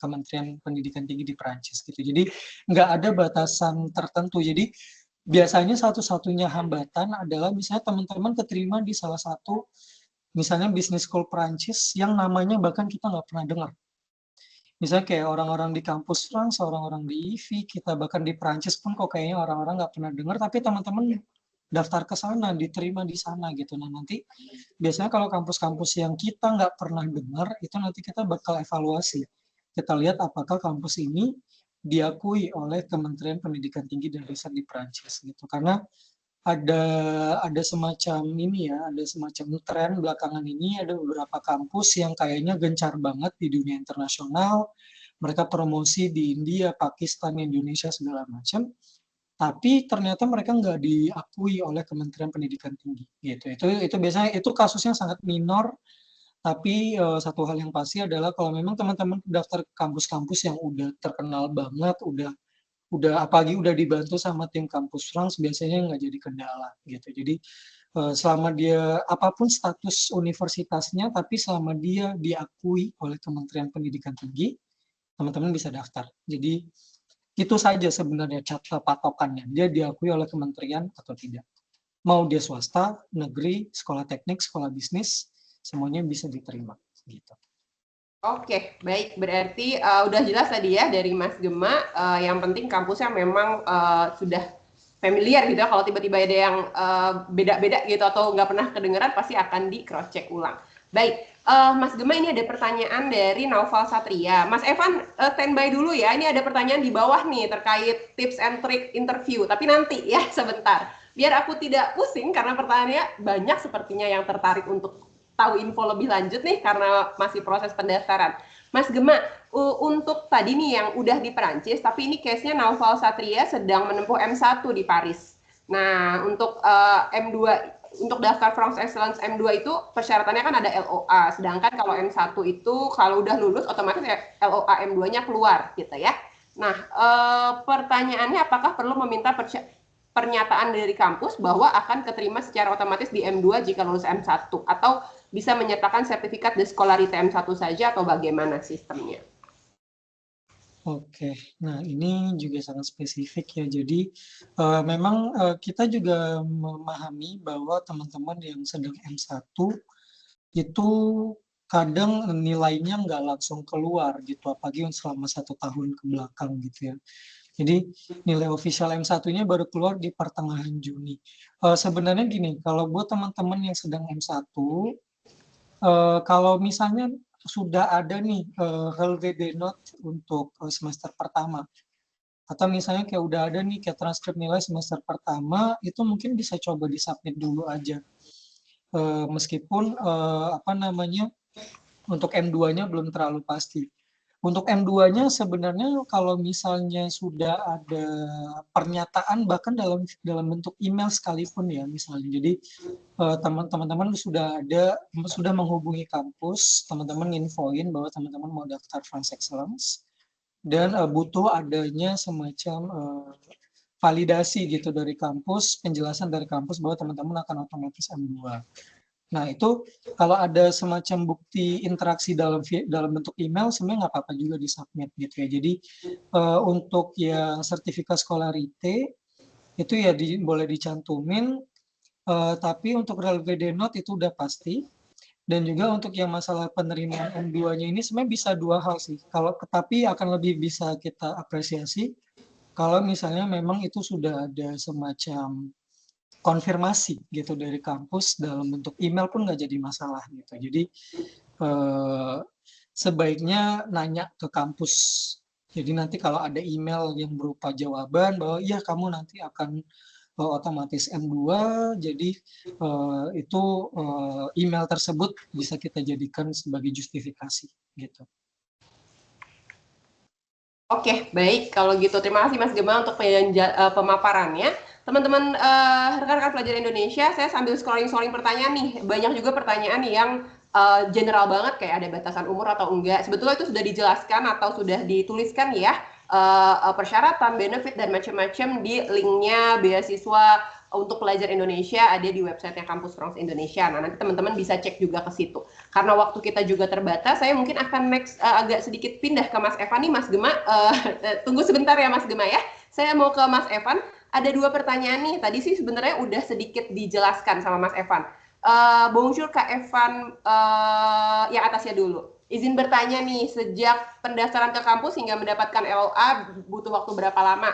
Kementerian Pendidikan Tinggi di Prancis gitu. Jadi nggak ada batasan tertentu. Jadi biasanya satu-satunya hambatan adalah misalnya teman-teman keterima di salah satu misalnya business school Prancis yang namanya bahkan kita nggak pernah dengar. Misalnya kayak orang-orang di kampus France, orang-orang di IFI, kita bahkan di Prancis pun kok kayaknya orang-orang nggak pernah dengar, tapi teman-teman daftar ke sana, diterima di sana gitu. Nah nanti biasanya kalau kampus-kampus yang kita nggak pernah dengar, itu nanti kita bakal evaluasi. Kita lihat apakah kampus ini diakui oleh Kementerian Pendidikan Tinggi dan Riset di Prancis gitu. Karena ada semacam ini ya, ada semacam tren belakangan ini, ada beberapa kampus yang kayaknya gencar banget di dunia internasional, mereka promosi di India, Pakistan, Indonesia segala macam, tapi ternyata mereka nggak diakui oleh Kementerian Pendidikan Tinggi gitu. Itu biasanya itu kasusnya sangat minor, tapi satu hal yang pasti adalah kalau memang teman-teman daftar kampus-kampus yang udah terkenal banget, udah apalagi udah dibantu sama tim kampus France, biasanya nggak jadi kendala gitu. Jadi selama dia apapun status universitasnya, tapi selama dia diakui oleh Kementerian Pendidikan Tinggi, teman-teman bisa daftar. Jadi itu saja sebenarnya patokannya, dia diakui oleh kementerian atau tidak. Mau dia swasta, negeri, sekolah teknik, sekolah bisnis, semuanya bisa diterima gitu. Oke, baik. Berarti udah jelas tadi ya dari Mas Gema, yang penting kampusnya memang sudah familiar gitu ya. Kalau tiba-tiba ada yang beda-beda gitu atau nggak pernah kedengeran, pasti akan di cross check ulang. Baik, Mas Gema, ini ada pertanyaan dari Naufal Satria. Mas Evan, standby dulu ya. Ini ada pertanyaan di bawah nih terkait tips and trick interview. Tapi nanti ya, sebentar. Biar aku tidak pusing karena pertanyaannya banyak sepertinya yang tertarik untuk tahu info lebih lanjut nih karena masih proses pendaftaran. Mas Gema, untuk tadi nih yang udah di Perancis, tapi ini case-nya Naufal Satria sedang menempuh M1 di Paris. Nah, untuk M2, untuk daftar France Excellence M2 itu persyaratannya kan ada LOA, sedangkan kalau M1 itu kalau udah lulus otomatis ya LOA M2-nya keluar gitu ya. Nah, pertanyaannya apakah perlu meminta pernyataan dari kampus bahwa akan keterima secara otomatis di M2 jika lulus M1 atau bisa menyertakan sertifikat de scolarité M1 saja atau bagaimana sistemnya? Oke, nah ini juga sangat spesifik ya. Jadi memang kita juga memahami bahwa teman-teman yang sedang M1 itu kadang nilainya nggak langsung keluar gitu, apalagi selama 1 tahun ke belakang gitu ya. Jadi nilai official M1-nya baru keluar di pertengahan Juni. Sebenarnya gini, kalau buat teman-teman yang sedang M1, kalau misalnya sudah ada nih LDD note untuk semester pertama, atau misalnya kayak udah ada nih kayak transkrip nilai semester pertama, itu mungkin bisa coba disubmit dulu aja. Meskipun apa namanya, untuk M2-nya belum terlalu pasti. Untuk M2-nya sebenarnya kalau misalnya sudah ada pernyataan bahkan dalam bentuk email sekalipun ya misalnya. Jadi teman-teman sudah menghubungi kampus, teman-teman infoin bahwa teman-teman mau daftar France Excellence dan butuh adanya semacam validasi gitu dari kampus, penjelasan dari kampus bahwa teman-teman akan otomatis M2. Nah, itu kalau ada semacam bukti interaksi dalam bentuk email, sebenarnya nggak apa-apa juga di-submit gitu ya. Jadi, untuk yang sertifikat Scholarité, itu ya boleh dicantumin, tapi untuk LPD Note itu udah pasti. Dan juga untuk yang masalah penerimaan M2-nya ini sebenarnya bisa 2 hal sih. Tapi akan lebih bisa kita apresiasi kalau misalnya memang itu sudah ada semacam konfirmasi gitu dari kampus dalam bentuk email pun nggak jadi masalah gitu. Jadi sebaiknya nanya ke kampus. Jadi nanti kalau ada email yang berupa jawaban bahwa iya kamu nanti akan otomatis M2, jadi itu email tersebut bisa kita jadikan sebagai justifikasi gitu. Oke, baik. Kalau gitu, terima kasih Mas Gema untuk pemaparannya. Teman-teman rekan-rekan pelajar Indonesia, saya sambil scrolling-scrolling pertanyaan nih. Banyak juga pertanyaan yang general banget, kayak ada batasan umur atau enggak. Sebetulnya itu sudah dijelaskan atau sudah dituliskan ya, persyaratan, benefit, dan macam-macam di linknya beasiswa untuk pelajar Indonesia ada di websitenya Kampus France Indonesia. Nah, nanti teman-teman bisa cek juga ke situ. Karena waktu kita juga terbatas, saya mungkin akan next agak sedikit pindah ke Mas Evan nih, Mas Gema. Tunggu sebentar ya, Mas Gema ya. Saya mau ke Mas Evan. Ada 2 pertanyaan nih. Tadi sih sebenarnya udah sedikit dijelaskan sama Mas Evan. Bonjour Kak Evan, yang atasnya dulu. Izin bertanya nih, sejak pendaftaran ke kampus hingga mendapatkan LOA butuh waktu berapa lama?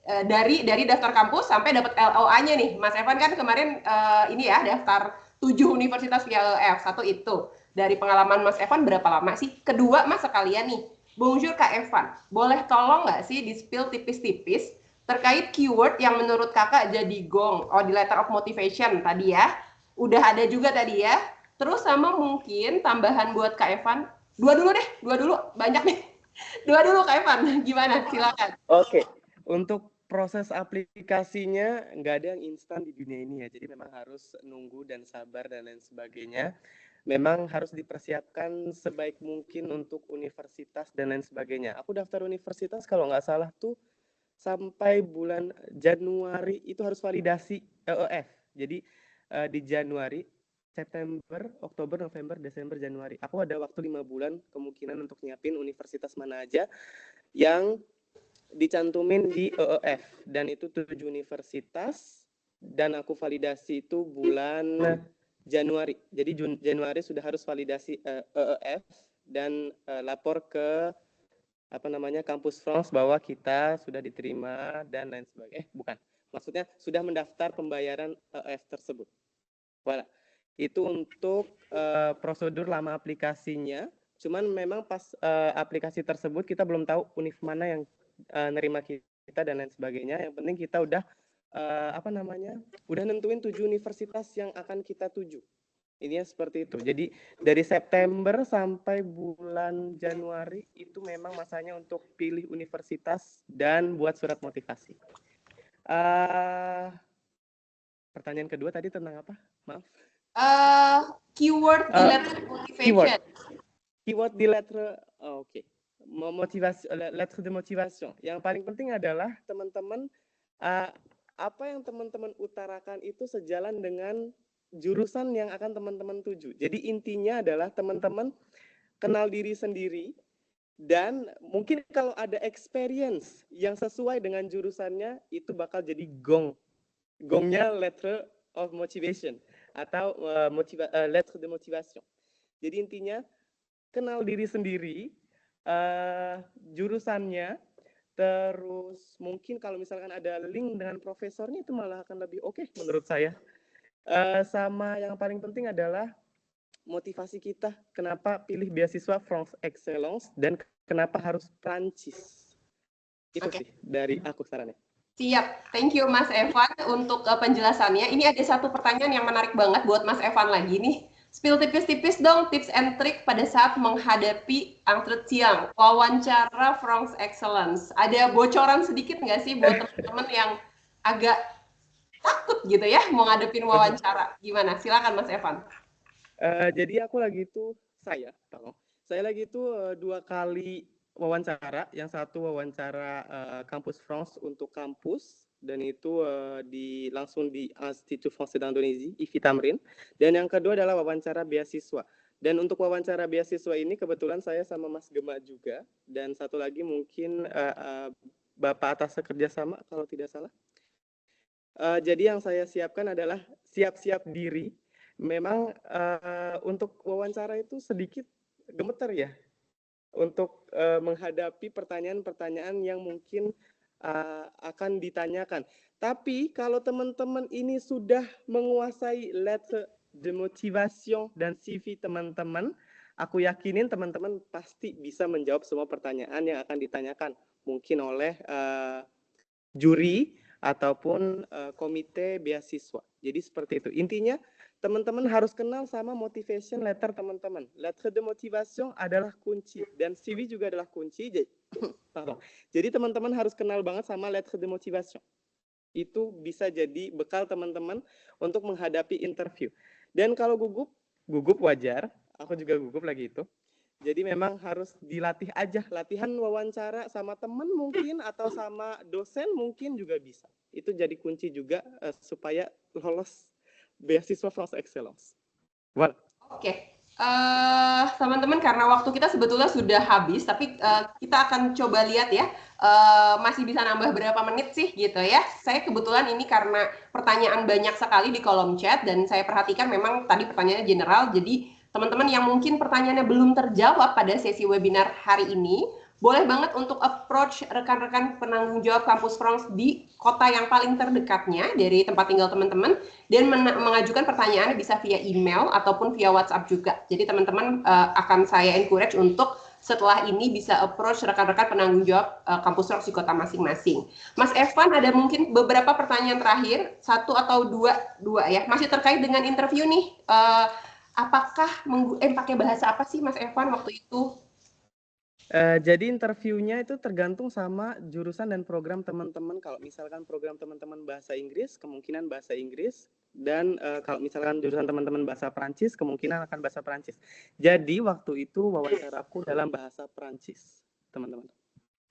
Dari daftar kampus sampai dapat LOA-nya nih. Mas Evan kan kemarin ini ya daftar 7 universitas via LF. Satu itu. Dari pengalaman Mas Evan berapa lama sih? Kedua, Mas sekalian nih. Bonjour Kak Evan, boleh tolong nggak sih di-spill tipis-tipis terkait keyword yang menurut kakak jadi gong? Oh, di letter of motivation tadi ya. Udah ada juga tadi ya. Terus sama mungkin tambahan buat Kak Evan. Dua dulu deh, dua dulu. Banyak nih. Dua dulu Kak Evan, gimana? Silakan. Oke, untuk proses aplikasinya nggak ada yang instan di dunia ini ya. Jadi memang harus nunggu dan sabar dan lain sebagainya. Memang harus dipersiapkan sebaik mungkin untuk universitas dan lain sebagainya. Aku daftar universitas kalau nggak salah tuh sampai bulan Januari itu harus validasi EEF. Jadi di Januari, September, Oktober, November, Desember, Januari. Aku ada waktu 5 bulan kemungkinan untuk nyiapin universitas mana aja yang dicantumin di EEF. Dan itu 7 universitas dan aku validasi itu bulan Januari. Jadi Januari sudah harus validasi EEF dan lapor ke Kampus France bahwa kita sudah diterima dan lain sebagainya. Bukan. Maksudnya sudah mendaftar pembayaran EF tersebut. Voilà. Itu untuk prosedur lama aplikasinya. Cuman memang pas aplikasi tersebut kita belum tahu univ mana yang nerima kita dan lain sebagainya. Yang penting kita udah udah nentuin 7 universitas yang akan kita tuju. Ini seperti itu. Jadi dari September sampai bulan Januari itu memang masanya untuk pilih universitas dan buat surat motivasi. Pertanyaan kedua tadi tentang apa? Maaf. Keyword di letter motivation. Keyword di letter, oke. Motivasi, letter de motivation. Yang paling penting adalah teman-teman apa yang teman-teman utarakan itu sejalan dengan jurusan yang akan teman-teman tuju. Jadi intinya adalah teman-teman kenal diri sendiri Dan mungkin kalau ada experience yang sesuai dengan jurusannya, itu bakal jadi gong. Gongnya letter of motivation atau lettre de motivation. Jadi intinya kenal diri sendiri, jurusannya, terus mungkin kalau misalkan ada link dengan profesornya itu malah akan lebih oke menurut saya. Sama yang paling penting adalah motivasi kita, kenapa pilih beasiswa France Excellence dan kenapa harus Prancis. Itu sih dari aku sarannya. Siap, thank you Mas Evan untuk penjelasannya. Ini ada satu pertanyaan yang menarik banget buat Mas Evan lagi nih. Spill tipis-tipis dong tips and trick pada saat menghadapi entretien, wawancara France Excellence. Ada bocoran sedikit nggak sih buat teman-teman yang agak takut gitu ya mau ngadepin wawancara? Gimana? Silakan Mas Evan. Jadi aku lagi itu saya lagi itu 2 kali wawancara. Yang satu wawancara kampus France untuk kampus dan itu langsung di Institut Français d'Indonésie, IFI Tamrin. Dan yang kedua adalah wawancara beasiswa. Dan untuk wawancara beasiswa ini kebetulan saya sama Mas Gema juga dan satu lagi mungkin Bapak atas kerjasama kalau tidak salah. Jadi yang saya siapkan adalah siap-siap diri. Memang untuk wawancara itu sedikit gemeter ya untuk menghadapi pertanyaan-pertanyaan yang mungkin akan ditanyakan. Tapi kalau teman-teman ini sudah menguasai lettre de motivation dan CV teman-teman, aku yakinin teman-teman pasti bisa menjawab semua pertanyaan yang akan ditanyakan. Mungkin oleh juri ataupun komite beasiswa. Jadi seperti itu. Intinya teman-teman harus kenal sama motivation letter teman-teman. Lettre de motivation adalah kunci dan CV juga adalah kunci. Jadi teman-teman harus kenal banget sama lettre de motivation. Itu bisa jadi bekal teman-teman untuk menghadapi interview. Dan kalau gugup wajar. Aku juga gugup lagi itu. Jadi memang harus dilatih aja. Latihan wawancara sama teman mungkin atau sama dosen mungkin juga bisa. Itu jadi kunci juga supaya lolos beasiswa France Excellence. Well. Oke. Teman-teman karena waktu kita sebetulnya sudah habis, tapi kita akan coba lihat ya, masih bisa nambah berapa menit sih gitu ya. Saya kebetulan ini karena pertanyaan banyak sekali di kolom chat dan saya perhatikan memang tadi pertanyaannya general, jadi teman-teman yang mungkin pertanyaannya belum terjawab pada sesi webinar hari ini, boleh banget untuk approach rekan-rekan penanggung jawab Kampus France di kota yang paling terdekatnya dari tempat tinggal teman-teman dan mengajukan pertanyaannya bisa via email ataupun via WhatsApp juga. Jadi teman-teman akan saya encourage untuk setelah ini bisa approach rekan-rekan penanggung jawab Kampus France di kota masing-masing. Mas Evan, ada mungkin beberapa pertanyaan terakhir, 1 atau 2 ya, masih terkait dengan interview nih. Apakah pakai bahasa apa sih Mas Evan waktu itu? Jadi interviewnya itu tergantung sama jurusan dan program teman-teman. Kalau misalkan program teman-teman bahasa Inggris, kemungkinan bahasa Inggris. Dan kalau misalkan jurusan teman-teman bahasa Perancis, kemungkinan akan bahasa Perancis. Jadi waktu itu wawancaraku dalam bahasa Perancis, teman-teman.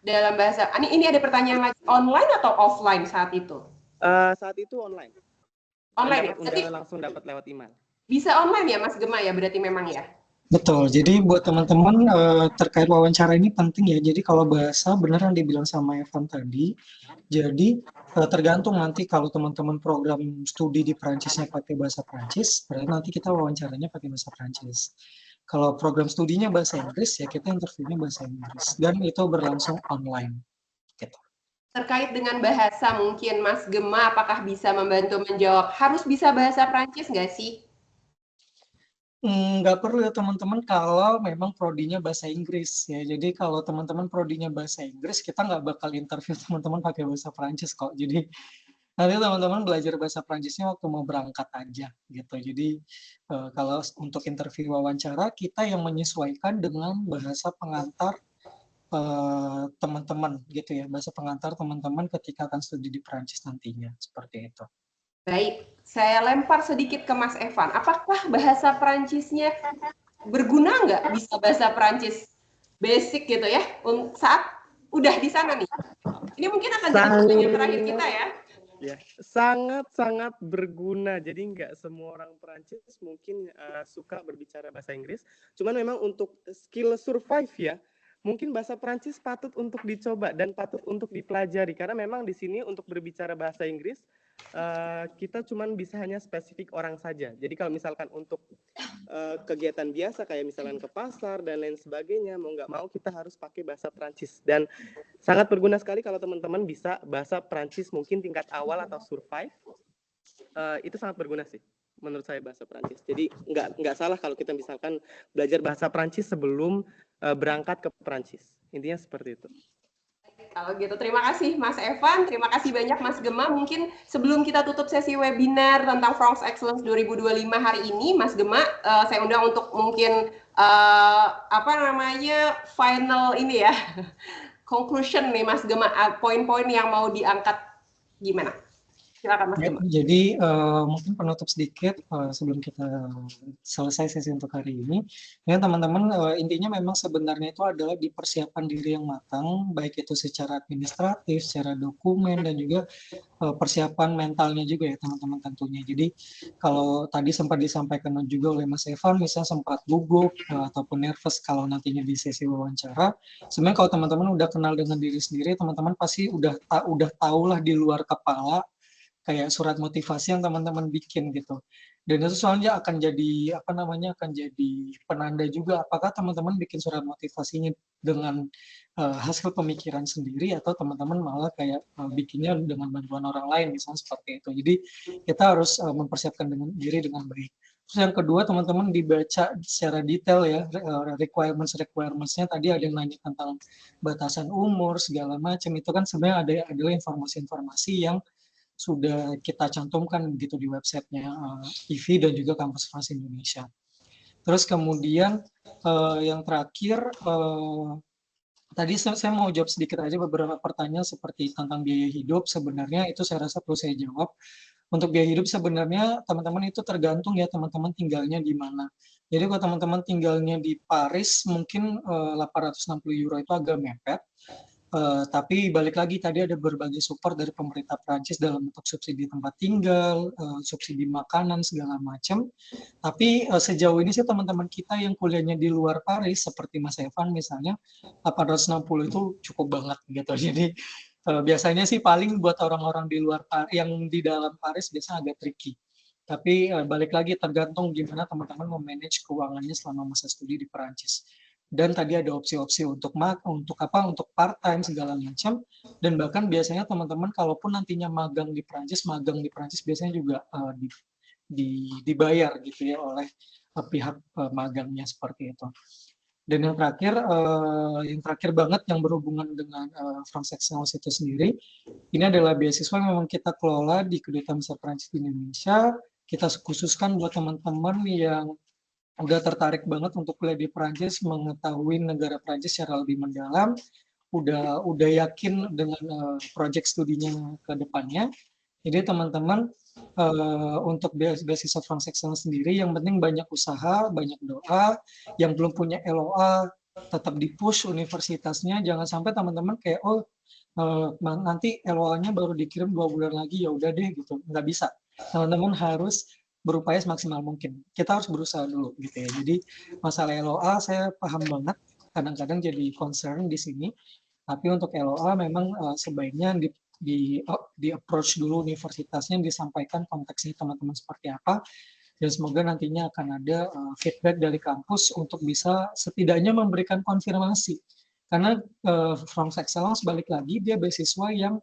Dalam bahasa, ini ada pertanyaan lagi, online atau offline saat itu? Saat itu online. Online ya? Undangan langsung dapat lewat email. Bisa online ya Mas Gema ya, berarti memang ya? Betul, jadi buat teman-teman terkait wawancara ini penting ya, jadi kalau bahasa beneran dibilang sama Evan tadi, jadi tergantung nanti kalau teman-teman program studi di Perancisnya pakai bahasa Perancis, berarti nanti kita wawancaranya pakai bahasa Perancis. Kalau program studinya bahasa Inggris, ya kita interviewnya bahasa Inggris, dan itu berlangsung online. Gitu. Terkait dengan bahasa mungkin Mas Gema, apakah bisa membantu menjawab, harus bisa bahasa Perancis nggak sih? Nggak perlu ya teman-teman kalau memang prodinya bahasa Inggris ya. Jadi kalau teman-teman prodinya bahasa Inggris, kita nggak bakal interview teman-teman pakai bahasa Perancis kok. Jadi nanti teman-teman belajar bahasa Perancisnya waktu mau berangkat aja gitu. Jadi kalau untuk interview wawancara, kita yang menyesuaikan dengan bahasa pengantar teman-teman gitu ya. Bahasa pengantar teman-teman ketika akan studi di Perancis nantinya. Seperti itu. Baik, saya lempar sedikit ke Mas Evan. Apakah bahasa Perancisnya berguna nggak bisa bahasa Perancis basic gitu ya saat udah di sana nih? Ini mungkin akan jadi pertanyaan terakhir kita ya. Ya, sangat-sangat berguna. Jadi nggak semua orang Perancis mungkin suka berbicara bahasa Inggris. Cuman memang untuk skill survive ya, mungkin bahasa Prancis patut untuk dicoba dan patut untuk dipelajari karena memang di sini untuk berbicara bahasa Inggris kita cuman bisa hanya spesifik orang saja. Jadi kalau misalkan untuk kegiatan biasa kayak misalkan ke pasar dan lain sebagainya, mau nggak mau kita harus pakai bahasa Prancis dan sangat berguna sekali kalau teman-teman bisa bahasa Prancis mungkin tingkat awal atau survive. Itu sangat berguna sih menurut saya bahasa Prancis. Jadi nggak salah kalau kita misalkan belajar bahasa Prancis sebelum berangkat ke Prancis. Intinya seperti itu. Kalau gitu, terima kasih Mas Evan, terima kasih banyak Mas Gema. Mungkin sebelum kita tutup sesi webinar tentang France Excellence 2025 hari ini, Mas Gema, saya undang untuk mungkin apa namanya final ini ya, conclusion nih Mas Gema, poin-poin yang mau diangkat gimana? Silakan Mas Gema. Jadi mungkin penutup sedikit sebelum kita selesai sesi untuk hari ini. Ya teman-teman, intinya memang sebenarnya itu adalah dipersiapkan diri yang matang, baik itu secara administratif, secara dokumen, dan juga persiapan mentalnya juga ya teman-teman tentunya. Jadi kalau tadi sempat disampaikan juga oleh Mas Evan, misalnya sempat gugup ataupun nervous kalau nantinya di sesi wawancara, sebenarnya kalau teman-teman udah kenal dengan diri sendiri, teman-teman pasti udah tahulah di luar kepala kayak surat motivasi yang teman-teman bikin gitu. Dan itu soalnya akan jadi akan jadi penanda juga apakah teman-teman bikin surat motivasinya dengan hasil pemikiran sendiri atau teman-teman malah kayak bikinnya dengan bantuan orang lain misalnya seperti itu. Jadi kita harus mempersiapkan diri dengan baik. Terus yang kedua teman-teman dibaca secara detail ya requirements-nya tadi ada yang nanya tentang batasan umur segala macam itu kan sebenarnya adalah informasi-informasi yang sudah kita cantumkan gitu di websitenya IVI dan juga Kampus France Indonesia. Terus kemudian yang terakhir tadi saya mau jawab sedikit aja beberapa pertanyaan seperti tentang biaya hidup. Sebenarnya itu saya rasa perlu saya jawab. Untuk biaya hidup sebenarnya teman-teman itu tergantung ya teman-teman tinggalnya di mana. Jadi kalau teman-teman tinggalnya di Paris mungkin 860 euro itu agak mepet. Tapi balik lagi tadi ada berbagai support dari pemerintah Prancis dalam bentuk subsidi tempat tinggal, subsidi makanan segala macam. Tapi sejauh ini sih teman-teman kita yang kuliahnya di luar Paris seperti Mas Evan misalnya 860 itu cukup banget gitu. Jadi biasanya sih paling buat orang-orang di luar yang di dalam Paris biasanya agak tricky. Tapi balik lagi tergantung gimana teman-teman memanage keuangannya selama masa studi di Perancis. Dan tadi ada opsi-opsi untuk part time segala macam, dan bahkan biasanya teman-teman kalaupun nantinya magang di Prancis biasanya juga dibayar gitu ya oleh pihak magangnya seperti itu. Dan yang terakhir banget yang berhubungan dengan France Excellence itu sendiri, ini adalah beasiswa yang memang kita kelola di Kedutaan Besar Prancis di Indonesia. Kita khususkan buat teman-teman yang udah tertarik banget untuk kuliah di Prancis, mengetahui negara Prancis secara lebih mendalam, udah yakin dengan proyek studinya ke depannya. Jadi teman-teman untuk beasiswa France Excellence sendiri yang penting banyak usaha, banyak doa, yang belum punya LOA tetap di-push universitasnya, jangan sampai teman-teman kayak nanti LOA-nya baru dikirim 2 bulan lagi ya udah deh gitu, nggak bisa. Teman-teman harus berupaya semaksimal mungkin. Kita harus berusaha dulu gitu ya. Jadi masalah LOA saya paham banget, kadang-kadang jadi concern di sini. Tapi untuk LOA memang sebaiknya di approach dulu universitasnya, disampaikan konteksnya teman-teman seperti apa, dan semoga nantinya akan ada feedback dari kampus untuk bisa setidaknya memberikan konfirmasi. Karena France Excellence balik lagi dia beasiswa yang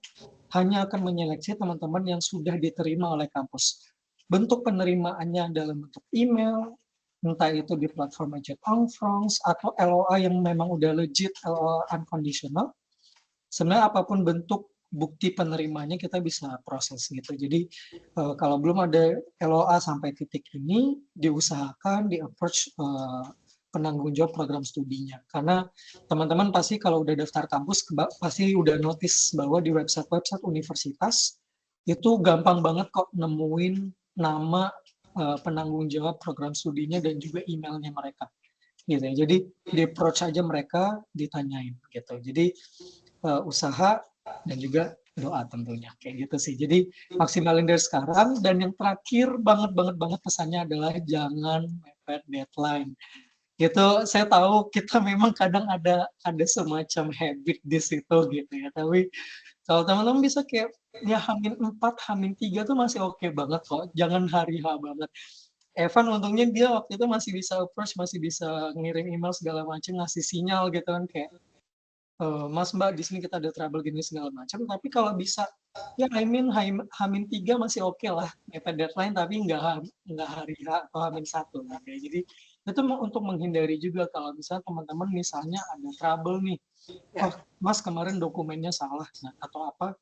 hanya akan menyeleksi teman-teman yang sudah diterima oleh kampus. Bentuk penerimaannya dalam bentuk email, entah itu di platform Agent en France atau LOA yang memang udah legit, LOA unconditional. Sebenarnya apapun bentuk bukti penerimanya kita bisa proses gitu. Jadi kalau belum ada LOA sampai titik ini, diusahakan di approach penanggung jawab program studinya. Karena teman-teman pasti kalau udah daftar kampus pasti udah notice bahwa di website universitas itu gampang banget kok nemuin nama penanggung jawab program studinya dan juga emailnya mereka gitu ya. Jadi di approach aja mereka, ditanyain gitu. Jadi usaha dan juga doa tentunya kayak gitu sih. Jadi maksimalin dari sekarang. Dan yang terakhir banget pesannya adalah jangan mepet deadline. Gitu, saya tahu kita memang kadang ada semacam habit di situ gitu ya, tapi kalau teman-teman bisa kayak ya H-4, H-3 tuh masih oke banget kok, jangan hari H banget. Evan untungnya dia waktu itu masih bisa approach, masih bisa ngirim email segala macam, ngasih sinyal gitu kan kayak Mas Mbak di sini kita ada trouble gini segala macam. Tapi kalau bisa ya Hamin 3 masih oke lah mepet deadline tapi nggak hari H atau Hamin 1 gitu. Jadi itu untuk menghindari juga kalau misalnya teman-teman misalnya ada trouble nih. Oh, Mas kemarin dokumennya salah nah, atau apa.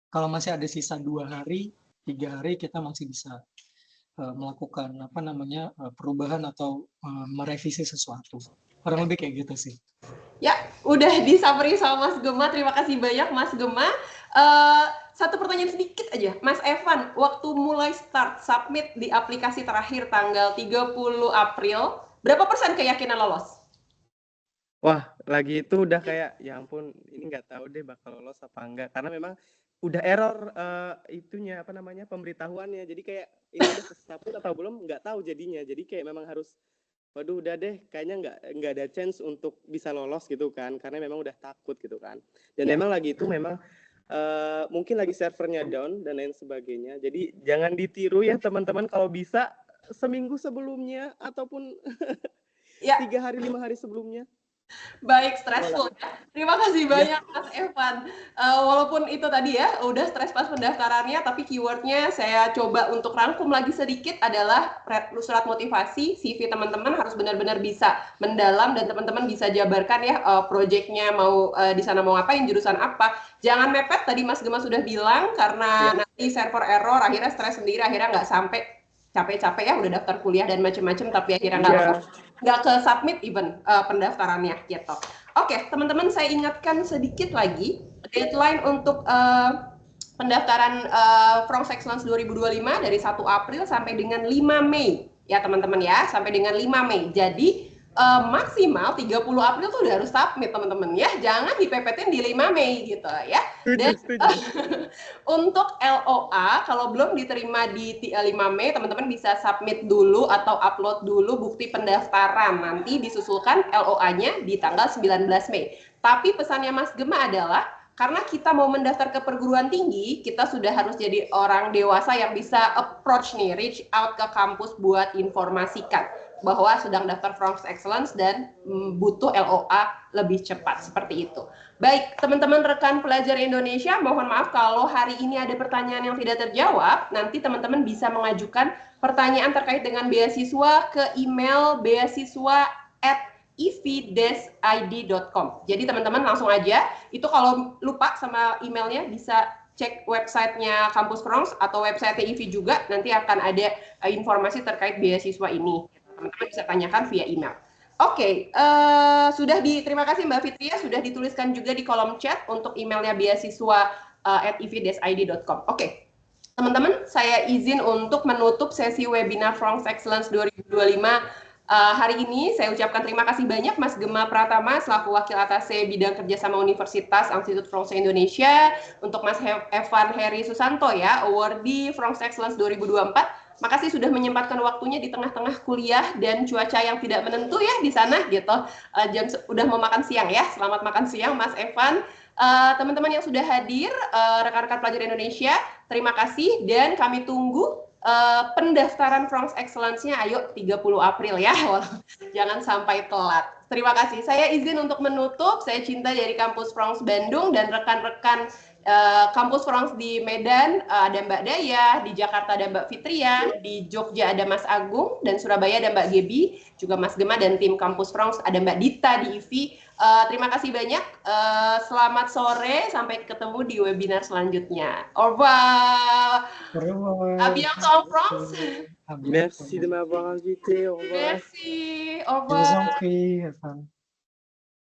Kalau masih ada sisa 2 hari, 3 hari kita masih bisa melakukan apa namanya perubahan atau merevisi sesuatu. Kurang lebih kayak gitu sih. Ya, udah di-summary sama Mas Gema. Terima kasih banyak Mas Gema. Satu pertanyaan sedikit aja. Mas Evan, waktu mulai start submit di aplikasi terakhir tanggal 30 April, berapa persen keyakinan lolos? Wah, lagi itu udah kayak, ya ampun, ini nggak tahu deh bakal lolos apa enggak. Karena memang udah error itunya, apa namanya, pemberitahuannya. Jadi kayak, ini udah kesubmit atau belum, nggak tahu jadinya. Jadi kayak memang harus, waduh udah deh, kayaknya nggak ada chance untuk bisa lolos gitu kan. Karena memang udah takut gitu kan. Dan memang lagi itu memang, mungkin lagi servernya down dan lain sebagainya. Jadi jangan ditiru ya teman-teman, kalau bisa seminggu sebelumnya ataupun 3 hari 5 hari sebelumnya. Baik, stressful ya. Terima kasih banyak Mas Evan. Walaupun itu tadi ya, udah stres pas pendaftarannya, tapi keywordnya saya coba untuk rangkum lagi sedikit adalah surat motivasi, CV teman-teman harus benar-benar bisa mendalam dan teman-teman bisa jabarkan ya proyeknya mau di sana mau ngapain, jurusan apa. Jangan mepet, tadi Mas Gema sudah bilang, karena nanti server error, akhirnya stres sendiri, akhirnya nggak sampai capek-capek ya udah daftar kuliah dan macam-macam tapi akhirnya nggak ke submit even pendaftarannya gitu. Oke, teman-teman saya ingatkan sedikit lagi deadline untuk pendaftaran From Excellence 2025 dari 1 April sampai dengan 5 Mei ya teman-teman ya, sampai dengan 5 Mei. Jadi maksimal 30 April tuh udah harus submit teman-teman ya, jangan dipepetin di 5 Mei gitu ya. Dan untuk LOA kalau belum diterima di 5 Mei teman-teman bisa submit dulu atau upload dulu bukti pendaftaran, nanti disusulkan LOA-nya di tanggal 19 Mei. Tapi pesannya Mas Gema adalah karena kita mau mendaftar ke perguruan tinggi, kita sudah harus jadi orang dewasa yang bisa approach nih, reach out ke kampus buat informasikan bahwa sedang daftar From Excellence dan butuh LOA lebih cepat, seperti itu. Baik, teman-teman rekan pelajar Indonesia, mohon maaf kalau hari ini ada pertanyaan yang tidak terjawab, nanti teman-teman bisa mengajukan pertanyaan terkait dengan beasiswa ke email beasiswa@iv-id.com. Jadi teman-teman langsung aja, itu kalau lupa sama emailnya bisa cek websitenya Kampus Frons atau website IV juga, nanti akan ada informasi terkait beasiswa ini. Teman-teman bisa tanyakan via email. Oke, terima kasih Mbak Fitria, sudah dituliskan juga di kolom chat untuk emailnya beasiswa@iv-id.com. Oke, teman-teman, saya izin untuk menutup sesi webinar From Excellence 2025 hari ini. Saya ucapkan terima kasih banyak Mas Gema Pratama selaku Wakil Atase Bidang Kerjasama Universitas Institut From Indonesia, untuk Mas Evan Heri Susanto ya, awardee From Excellence 2024. Makasih sudah menyempatkan waktunya di tengah-tengah kuliah dan cuaca yang tidak menentu ya di sana gitu. Udah mau makan siang ya. Selamat makan siang Mas Evan. Teman-teman yang sudah hadir, rekan-rekan pelajar Indonesia, terima kasih dan kami tunggu pendaftaran From Excellence-nya ayo 30 April ya. Jangan sampai telat. Terima kasih. Saya izin untuk menutup. Saya Cinta dari Kampus From Bandung dan rekan-rekan Kampus Frons di Medan ada Mbak Daya, di Jakarta ada Mbak Fitria, di Jogja ada Mas Agung, dan Surabaya ada Mbak Gebi, juga Mas Gema dan tim Kampus Frons ada Mbak Dita di IVI. Terima kasih banyak, selamat sore, sampai ketemu di webinar selanjutnya. Au revoir. À bientôt en France. Merci de m'avoir invité, au revoir. Merci, au Je vous en revoir. prie, Evan.